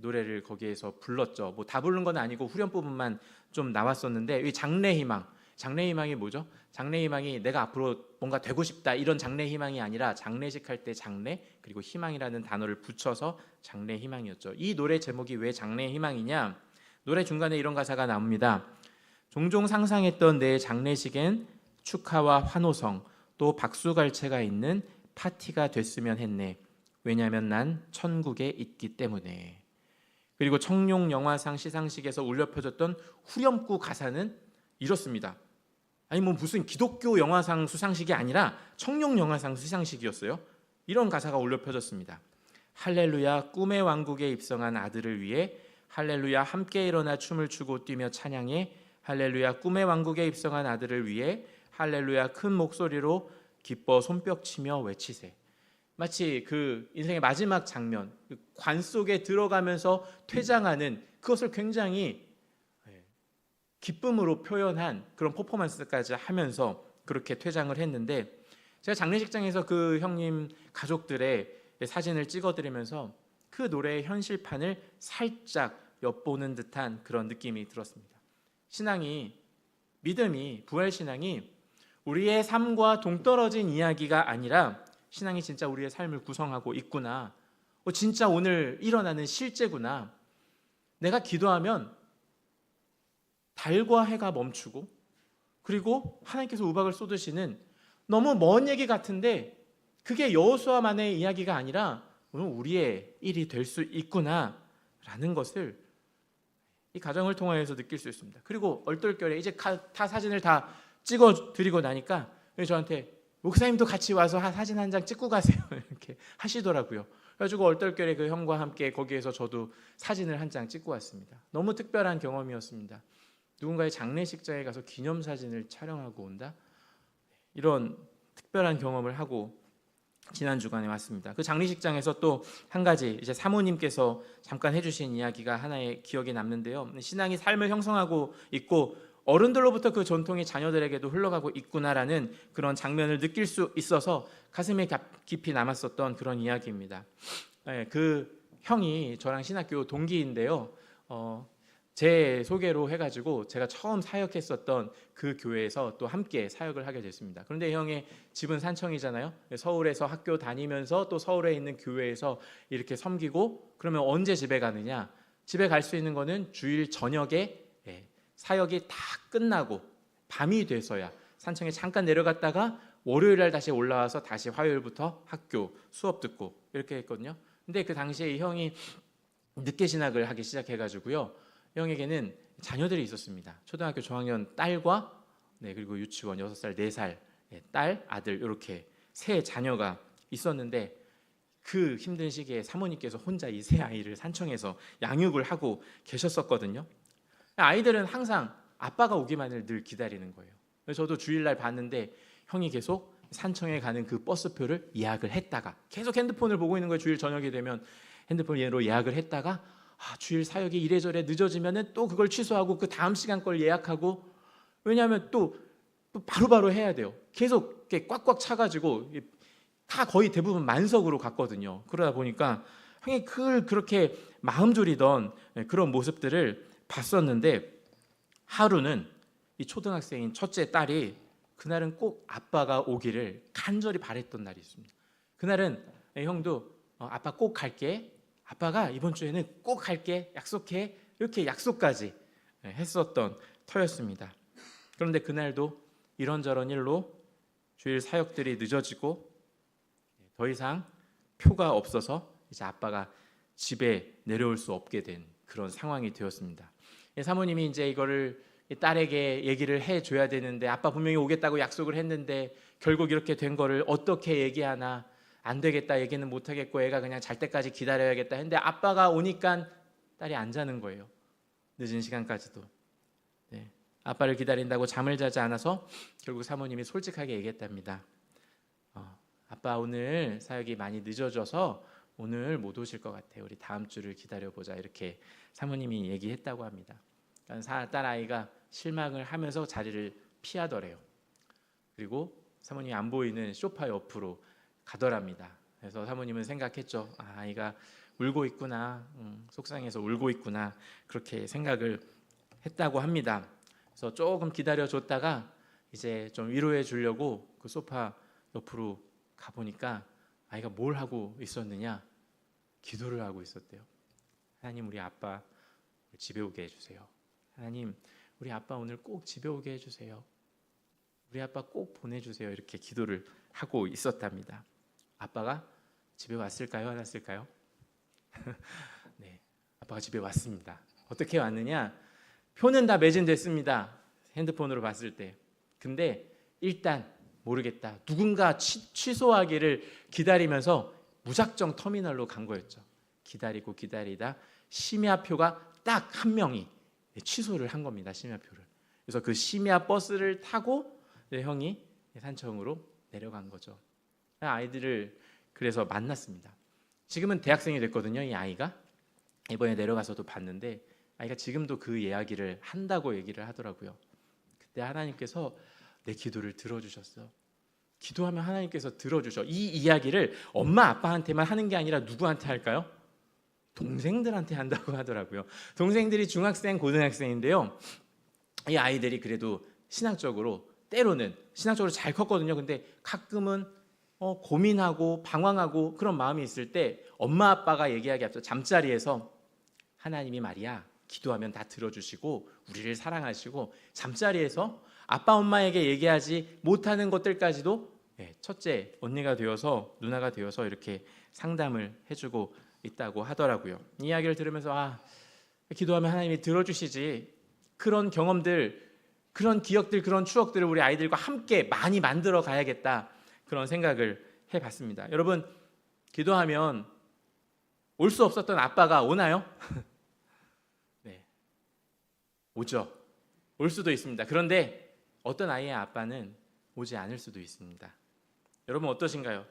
노래를 거기에서 불렀죠. 뭐 다 부른 건 아니고 후렴 부분만 좀 나왔었는데, 이 장래의 희망이 뭐죠? 장래의 희망이 내가 앞으로 뭔가 되고 싶다, 이런 장래의 희망이 아니라 장례식 할 때 장래 그리고 희망이라는 단어를 붙여서 장래의 희망이었죠. 이 노래 제목이 왜 장래의 희망이냐? 노래 중간에 이런 가사가 나옵니다. 종종 상상했던 내 장례식엔 축하와 환호성 또 박수갈채가 있는 파티가 됐으면 했네. 왜냐하면 난 천국에 있기 때문에. 그리고 청룡영화상 시상식에서 울려 퍼졌던 후렴구 가사는 이렇습니다. 아니 뭐 무슨 기독교 영화상 수상식이 아니라 청룡영화상 수상식이었어요. 이런 가사가 울려 퍼졌습니다. 할렐루야, 꿈의 왕국에 입성한 아들을 위해 할렐루야, 함께 일어나 춤을 추고 뛰며 찬양해. 할렐루야, 꿈의 왕국에 입성한 아들을 위해 할렐루야, 큰 목소리로 기뻐 손뼉치며 외치세. 마치 그 인생의 마지막 장면, 관 속에 들어가면서 퇴장하는 그것을 굉장히 기쁨으로 표현한 그런 퍼포먼스까지 하면서 그렇게 퇴장을 했는데, 제가 장례식장에서 그 형님 가족들의 사진을 찍어드리면서 그 노래의 현실판을 살짝 엿보는 듯한 그런 느낌이 들었습니다. 신앙이, 믿음이, 부활신앙이 우리의 삶과 동떨어진 이야기가 아니라 신앙이 진짜 우리의 삶을 구성하고 있구나, 진짜 오늘 일어나는 실제구나. 내가 기도하면 달과 해가 멈추고, 그리고 하나님께서 우박을 쏟으시는, 너무 먼 얘기 같은데 그게 여호수아만의 이야기가 아니라 오늘 우리의 일이 될 수 있구나라는 것을 이 가정을 통하여서 느낄 수 있습니다. 그리고 얼떨결에 이제 다 사진을 다 찍어드리고 나니까 저한테 목사님도 같이 와서 사진 한 장 찍고 가세요 이렇게 하시더라고요. 그래가지고 얼떨결에 그 형과 함께 거기에서 저도 사진을 한 장 찍고 왔습니다. 너무 특별한 경험이었습니다. 누군가의 장례식장에 가서 기념사진을 촬영하고 온다? 이런 특별한 경험을 하고 지난 주간에 왔습니다. 그 장례식장에서 또 한 가지, 이제 사모님께서 잠깐 해주신 이야기가 하나의 기억에 남는데요. 신앙이 삶을 형성하고 있고 어른들로부터 그 전통이 자녀들에게도 흘러가고 있구나라는 그런 장면을 느낄 수 있어서 가슴에 깊이 남았었던 그런 이야기입니다. 그 형이 저랑 신학교 동기인데요. 제 소개로 해가지고 제가 처음 사역했었던 그 교회에서 또 함께 사역을 하게 됐습니다. 그런데 형의 집은 산청이잖아요. 서울에서 학교 다니면서 또 서울에 있는 교회에서 이렇게 섬기고, 그러면 언제 집에 가느냐? 집에 갈 수 있는 거는 주일 저녁에 사역이 다 끝나고 밤이 돼서야, 산청에 잠깐 내려갔다가 월요일날 다시 올라와서 다시 화요일부터 학교 수업 듣고 이렇게 했거든요. 근데 그 당시에 이 형이 늦게 신학을 하기 시작해가지고요, 형에게는 자녀들이 있었습니다. 초등학교 저학년 딸과 그리고 유치원 6살, 4살 딸, 아들, 이렇게 세 자녀가 있었는데, 그 힘든 시기에 사모님께서 혼자 이 세 아이를 산청에서 양육을 하고 계셨었거든요. 아이들은 항상 아빠가 오기만을 늘 기다리는 거예요. 그래서 저도 주일날 봤는데 형이 계속 산청에 가는 그 버스표를 예약을 했다가 계속 핸드폰을 보고 있는 거예요. 주일 저녁이 되면 핸드폰으로 예약을 했다가 주일 사역이 이래저래 늦어지면은 또 그걸 취소하고 그 다음 시간 걸 예약하고, 왜냐하면 또 바로바로 해야 돼요. 계속 이렇게 꽉꽉 차가지고 다 거의 대부분 만석으로 갔거든요. 그러다 보니까 형이 그렇게 마음 졸이던 그런 모습들을 봤었는데, 하루는 이 초등학생인 첫째 딸이 그날은 꼭 아빠가 오기를 간절히 바랬던 날이 있습니다. 그날은 형도 아빠 꼭 갈게, 아빠가 이번 주에는 꼭 갈게, 약속해, 이렇게 약속까지 했었던 터였습니다. 그런데 그날도 이런저런 일로 주일 사역들이 늦어지고 더 이상 표가 없어서 이제 아빠가 집에 내려올 수 없게 된 그런 상황이 되었습니다. 사모님이 이제 이거를 딸에게 얘기를 해줘야 되는데 아빠 분명히 오겠다고 약속을 했는데 결국 이렇게 된 거를 어떻게 얘기하나, 안 되겠다, 얘기는 못하겠고 애가 그냥 잘 때까지 기다려야겠다 했는데 아빠가 오니까 딸이 안 자는 거예요. 늦은 시간까지도. 네. 아빠를 기다린다고 잠을 자지 않아서 결국 사모님이 솔직하게 얘기했답니다. 아빠 오늘 사역이 많이 늦어져서 오늘 못 오실 것 같아요. 우리 다음 주를 기다려보자. 이렇게 사모님이 얘기했다고 합니다. 그러니까 딸아이가 실망을 하면서 자리를 피하더래요. 그리고 사모님이 안 보이는 소파 옆으로 가더랍니다. 그래서 사모님은 생각했죠. 아이가 울고 있구나, 속상해서 울고 있구나, 그렇게 생각을 했다고 합니다. 그래서 조금 기다려줬다가 이제 좀 위로해 주려고 그 소파 옆으로 가보니까 아이가 뭘 하고 있었느냐? 기도를 하고 있었대요. 하나님, 우리 아빠 집에 오게 해주세요. 하나님, 우리 아빠 오늘 꼭 집에 오게 해주세요. 우리 아빠 꼭 보내주세요. 이렇게 기도를 하고 있었답니다. 아빠가 집에 왔을까요? 안 왔을까요? 네, 아빠가 집에 왔습니다. 어떻게 왔느냐? 표는 다 매진됐습니다. 핸드폰으로 봤을 때. 근데 일단 모르겠다, 누군가 취소하기를 기다리면서 무작정 터미널로 간 거였죠. 기다리고 기다리다 심야표가 딱 한 명이 취소를 한 겁니다. 심야표를. 그래서 그 심야 버스를 타고 형이 산청으로 내려간 거죠. 아이들을 그래서 만났습니다. 지금은 대학생이 됐거든요. 이 아이가 이번에 내려가서도 봤는데 아이가 지금도 그 이야기를 한다고 얘기를 하더라고요. 그때 하나님께서 내 기도를 들어주셨어. 기도하면 하나님께서 들어주셔. 이 이야기를 엄마 아빠한테만 하는 게 아니라 누구한테 할까요? 동생들한테 한다고 하더라고요. 동생들이 중학생, 고등학생인데요. 이 아이들이 그래도 신앙적으로 때로는 신앙적으로 잘 컸거든요. 근데 가끔은 고민하고 방황하고 그런 마음이 있을 때 엄마 아빠가 얘기하기 앞서 잠자리에서 하나님이 말이야 기도하면 다 들어주시고 우리를 사랑하시고 잠자리에서 아빠 엄마에게 얘기하지 못하는 것들까지도 첫째 언니가 되어서 누나가 되어서 이렇게 상담을 해주고 있다고 하더라고요. 이 이야기를 들으면서 기도하면 하나님이 들어주시지, 그런 경험들, 그런 기억들, 그런 추억들을 우리 아이들과 함께 많이 만들어 가야겠다, 그런 생각을 해봤습니다. 여러분, 기도하면 올 수 없었던 아빠가 오나요? 네, 오죠. 올 수도 있습니다. 그런데 어떤 아이의 아빠는 오지 않을 수도 있습니다. 여러분 어떠신가요?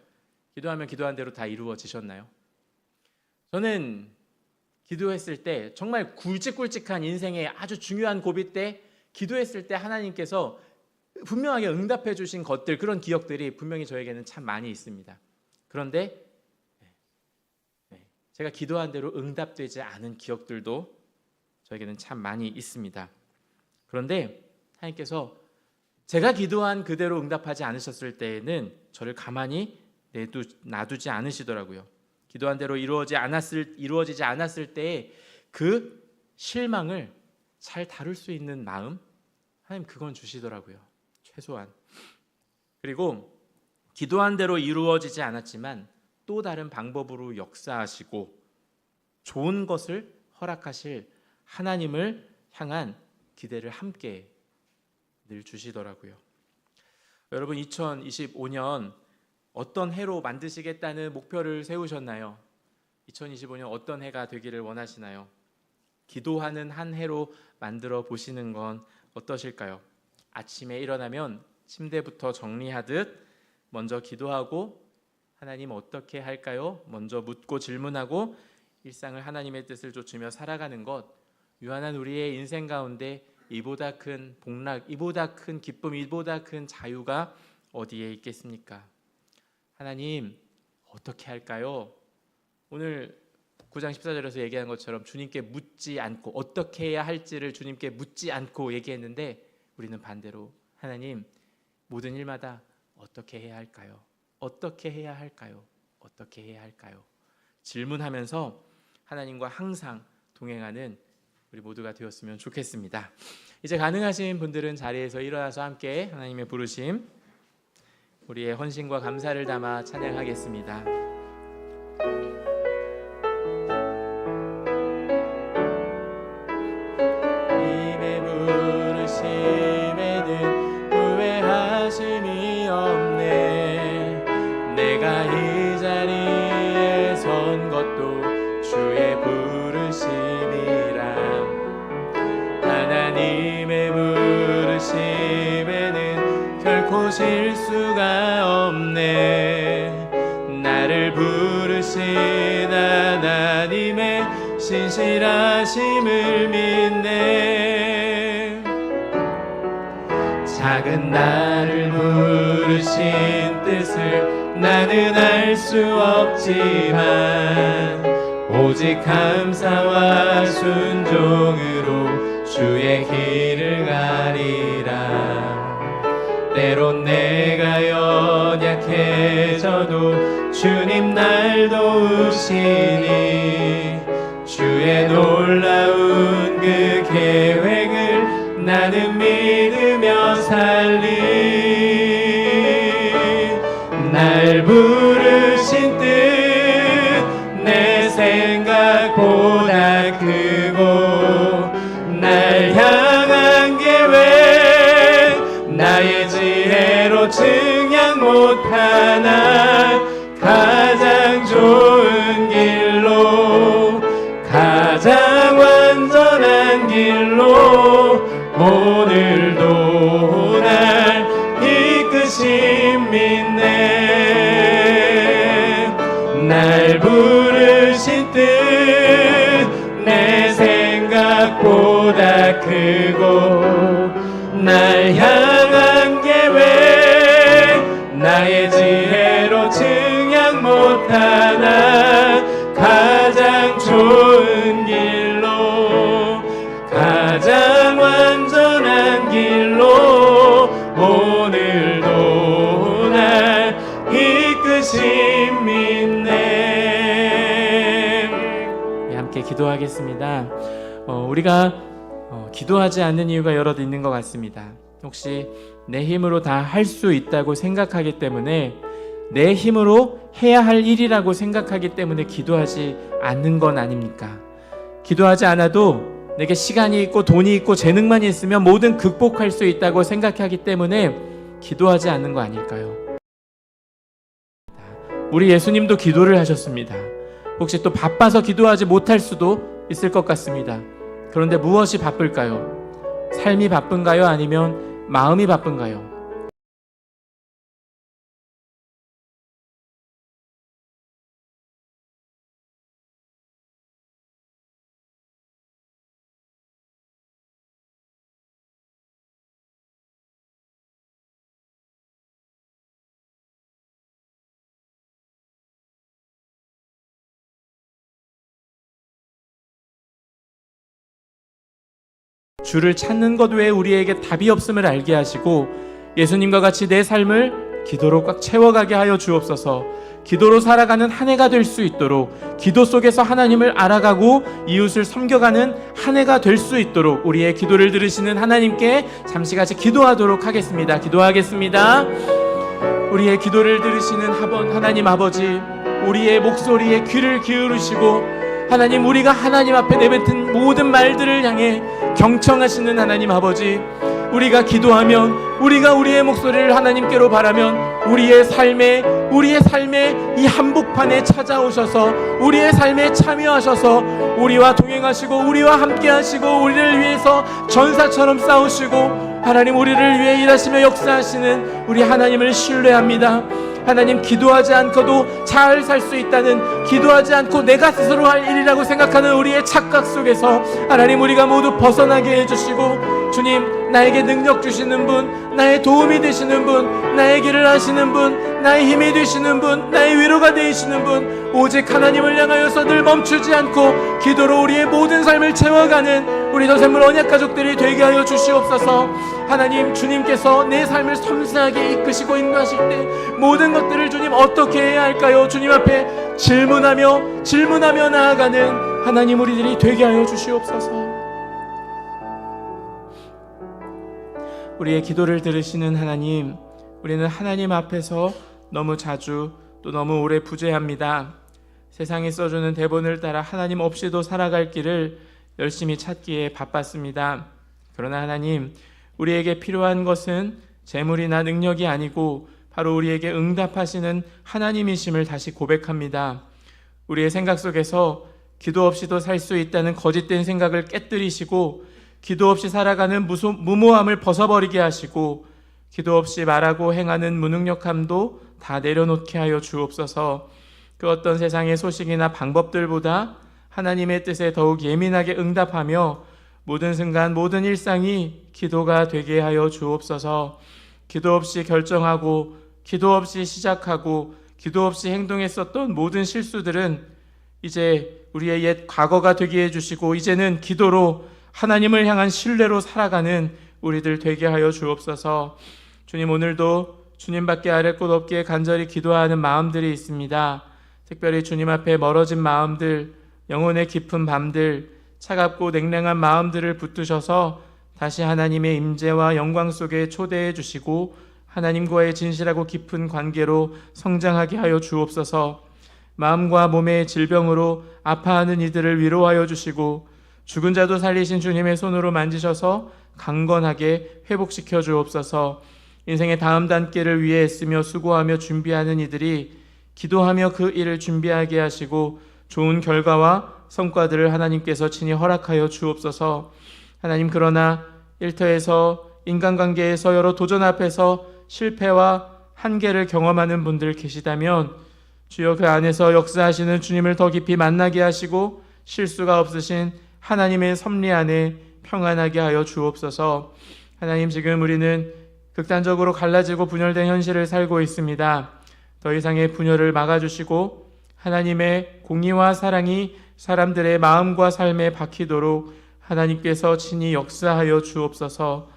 기도하면 기도한 대로 다 이루어지셨나요? 저는 기도했을 때 정말 굵직굵직한 인생의 아주 중요한 고비 때 기도했을 때 하나님께서 분명하게 응답해 주신 것들, 그런 기억들이 분명히 저에게는 참 많이 있습니다. 그런데 제가 기도한 대로 응답되지 않은 기억들도 저에게는 참 많이 있습니다. 그런데 하나님께서 제가 기도한 그대로 응답하지 않으셨을 때에는 저를 가만히 놔두지 않으시더라고요. 기도한 대로 이루어지지 않았을 때의 그 실망을 잘 다룰 수 있는 마음, 하나님 그건 주시더라고요. 최소한. 그리고 기도한 대로 이루어지지 않았지만 또 다른 방법으로 역사하시고 좋은 것을 허락하실 하나님을 향한 기대를 함께 늘 주시더라고요. 여러분 2025년 어떤 해로 만드시겠다는 목표를 세우셨나요? 2025년 어떤 해가 되기를 원하시나요? 기도하는 한 해로 만들어 보시는 건 어떠실까요? 아침에 일어나면 침대부터 정리하듯 먼저 기도하고 하나님 어떻게 할까요? 먼저 묻고 질문하고 일상을 하나님의 뜻을 좇으며 살아가는 것, 유한한 우리의 인생 가운데 이보다 큰 복락, 이보다 큰 기쁨, 이보다 큰 자유가 어디에 있겠습니까? 하나님 어떻게 할까요? 오늘 9장 14절에서 얘기한 것처럼 주님께 묻지 않고 어떻게 해야 할지를 주님께 묻지 않고 얘기했는데 우리는 반대로 하나님 모든 일마다 어떻게 해야 할까요? 어떻게 해야 할까요? 어떻게 해야 할까요? 질문하면서 하나님과 항상 동행하는 우리 모두가 되었으면 좋겠습니다. 이제 가능하신 분들은 자리에서 일어나서 함께 하나님의 부르심, 우리의 헌신과 감사를 담아 찬양하겠습니다. 없네. 내가 이 자리에 선 것도 주의 부르심이라. 하나님의 부르심에는 결코 실수가 없네. 나를 부르신 하나님의 신실하심을 믿네. 작은 나를 부르신 뜻을 나는 알 수 없지만 오직 감사와 순종으로 주의 길을 가리라. 때론 내가 연약해져도 주님 날 도우시니 주의 놀라운 그 계획을 나는 믿으며 살리. 날 부르신 뜻 내 생각보다 크고 날 향한 계획 나의 지혜로 증량 못하나 가장 좋은 길로 가장 완전한 길로 오늘도 날 이끄심 믿네. 날 부르신 뜻 내 생각보다 크고 날 향한 계획 나의 지혜로 증량 못하나 가장 좋은 길로 가장 완전한 길로 오늘도 날 이끄심 믿네. 함께 기도하겠습니다. 우리가 기도하지 않는 이유가 여러 있는 것 같습니다. 혹시 내 힘으로 다 할 수 있다고 생각하기 때문에 내 힘으로 해야 할 일이라고 생각하기 때문에 기도하지 않는 건 아닙니까? 기도하지 않아도 내게 시간이 있고 돈이 있고 재능만 있으면 뭐든 극복할 수 있다고 생각하기 때문에 기도하지 않는 거 아닐까요? 우리 예수님도 기도를 하셨습니다. 혹시 또 바빠서 기도하지 못할 수도 있을 것 같습니다. 그런데 무엇이 바쁠까요? 삶이 바쁜가요? 아니면 마음이 바쁜가요? 주를 찾는 것 외에 우리에게 답이 없음을 알게 하시고 예수님과 같이 내 삶을 기도로 꽉 채워가게 하여 주옵소서. 기도로 살아가는 한 해가 될 수 있도록, 기도 속에서 하나님을 알아가고 이웃을 섬겨가는 한 해가 될 수 있도록 우리의 기도를 들으시는 하나님께 잠시 같이 기도하도록 하겠습니다. 기도하겠습니다. 우리의 기도를 들으시는 하나님 아버지, 우리의 목소리에 귀를 기울이시고 하나님, 우리가 하나님 앞에 내뱉은 모든 말들을 향해 경청하시는 하나님 아버지, 우리가 기도하면, 우리가 우리의 목소리를 하나님께로 바라면 우리의 삶에 이 한복판에 찾아오셔서 우리의 삶에 참여하셔서 우리와 동행하시고 우리와 함께 하시고 우리를 위해서 전사처럼 싸우시고 하나님, 우리를 위해 일하시며 역사하시는 우리 하나님을 신뢰합니다. 하나님, 기도하지 않고도 잘 살 수 있다는, 기도하지 않고 내가 스스로 할 일이라고 생각하는 우리의 착각 속에서 하나님, 우리가 모두 벗어나게 해주시고, 주님, 나에게 능력 주시는 분, 나의 도움이 되시는 분, 나의 길을 하시는 분, 나의 힘이 되시는 분, 나의 위로가 되시는 분, 오직 하나님을 향하여서 늘 멈추지 않고 기도로 우리의 모든 삶을 채워가는 우리 더샘물 언약 가족들이 되게 하여 주시옵소서. 하나님, 주님께서 내 삶을 섬세하게 이끄시고 인도하실 때 모든 것들을 주님 어떻게 해야 할까요? 주님 앞에 질문하며 나아가는 하나님 우리들이 되게 하여 주시옵소서. 우리의 기도를 들으시는 하나님, 우리는 하나님 앞에서 너무 자주 또 너무 오래 부재합니다. 세상이 써주는 대본을 따라 하나님 없이도 살아갈 길을 열심히 찾기에 바빴습니다. 그러나 하나님, 우리에게 필요한 것은 재물이나 능력이 아니고 바로 우리에게 응답하시는 하나님이심을 다시 고백합니다. 우리의 생각 속에서 기도 없이도 살 수 있다는 거짓된 생각을 깨뜨리시고, 기도 없이 살아가는 무모함을 벗어버리게 하시고, 기도 없이 말하고 행하는 무능력함도 다 내려놓게 하여 주옵소서. 그 어떤 세상의 소식이나 방법들보다 하나님의 뜻에 더욱 예민하게 응답하며 모든 순간 모든 일상이 기도가 되게 하여 주옵소서. 기도 없이 결정하고 기도 없이 시작하고 기도 없이 행동했었던 모든 실수들은 이제 우리의 옛 과거가 되게 해주시고, 이제는 기도로 하나님을 향한 신뢰로 살아가는 우리들 되게 하여 주옵소서. 주님, 오늘도 주님밖에 아뢰 곳 없기에 간절히 기도하는 마음들이 있습니다. 특별히 주님 앞에 멀어진 마음들, 영혼의 깊은 밤들, 차갑고 냉랭한 마음들을 붙드셔서 다시 하나님의 임재와 영광 속에 초대해 주시고 하나님과의 진실하고 깊은 관계로 성장하게 하여 주옵소서. 마음과 몸의 질병으로 아파하는 이들을 위로하여 주시고 죽은 자도 살리신 주님의 손으로 만지셔서 강건하게 회복시켜 주옵소서. 인생의 다음 단계를 위해 애쓰며 수고하며 준비하는 이들이 기도하며 그 일을 준비하게 하시고 좋은 결과와 성과들을 하나님께서 친히 허락하여 주옵소서. 하나님, 그러나 일터에서 인간관계에서 여러 도전 앞에서 실패와 한계를 경험하는 분들 계시다면 주여 그 안에서 역사하시는 주님을 더 깊이 만나게 하시고 실수가 없으신 하나님의 섭리 안에 평안하게 하여 주옵소서. 하나님, 지금 우리는 극단적으로 갈라지고 분열된 현실을 살고 있습니다. 더 이상의 분열을 막아주시고 하나님의 공의와 사랑이 사람들의 마음과 삶에 박히도록 하나님께서 친히 역사하여 주옵소서.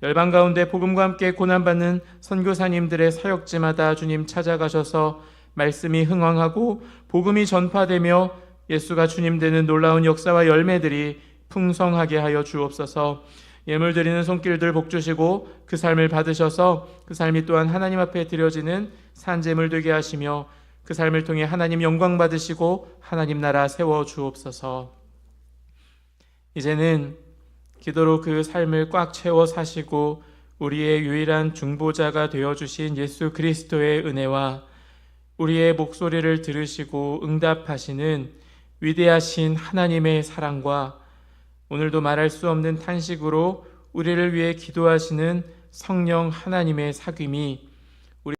열방 가운데 복음과 함께 고난받는 선교사님들의 사역지마다 주님 찾아가셔서 말씀이 흥왕하고 복음이 전파되며 예수가 주님 되는 놀라운 역사와 열매들이 풍성하게 하여 주옵소서. 예물 드리는 손길들 복주시고 그 삶을 받으셔서 그 삶이 또한 하나님 앞에 드려지는 산제물 되게 하시며 그 삶을 통해 하나님 영광 받으시고 하나님 나라 세워 주옵소서. 이제는 기도로 그 삶을 꽉 채워 사시고 우리의 유일한 중보자가 되어주신 예수 그리스도의 은혜와 우리의 목소리를 들으시고 응답하시는 위대하신 하나님의 사랑과 오늘도 말할 수 없는 탄식으로 우리를 위해 기도하시는 성령 하나님의 사귐이 우리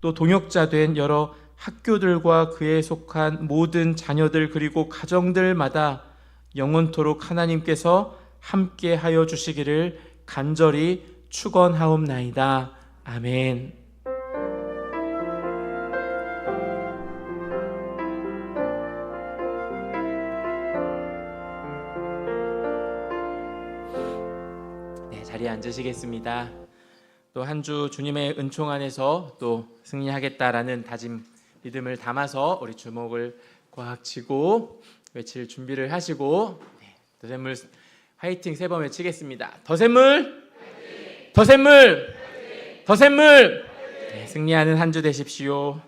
또 동역자 된 여러 학교들과 그에 속한 모든 자녀들 그리고 가정들마다 영원토록 하나님께서 함께 하여 주시기를 간절히 축원하옵나이다. 아멘. 자리에 앉으시겠습니다. 또 한 주 주님의 은총 안에서 또 승리하겠다라는 다짐, 믿음을 담아서 우리 주먹을 꽉 쥐고 외칠 준비를 하시고 더샘물 화이팅 3번 외치겠습니다. 더샘물, 더샘물, 더샘물. 승리하는 한 주 되십시오.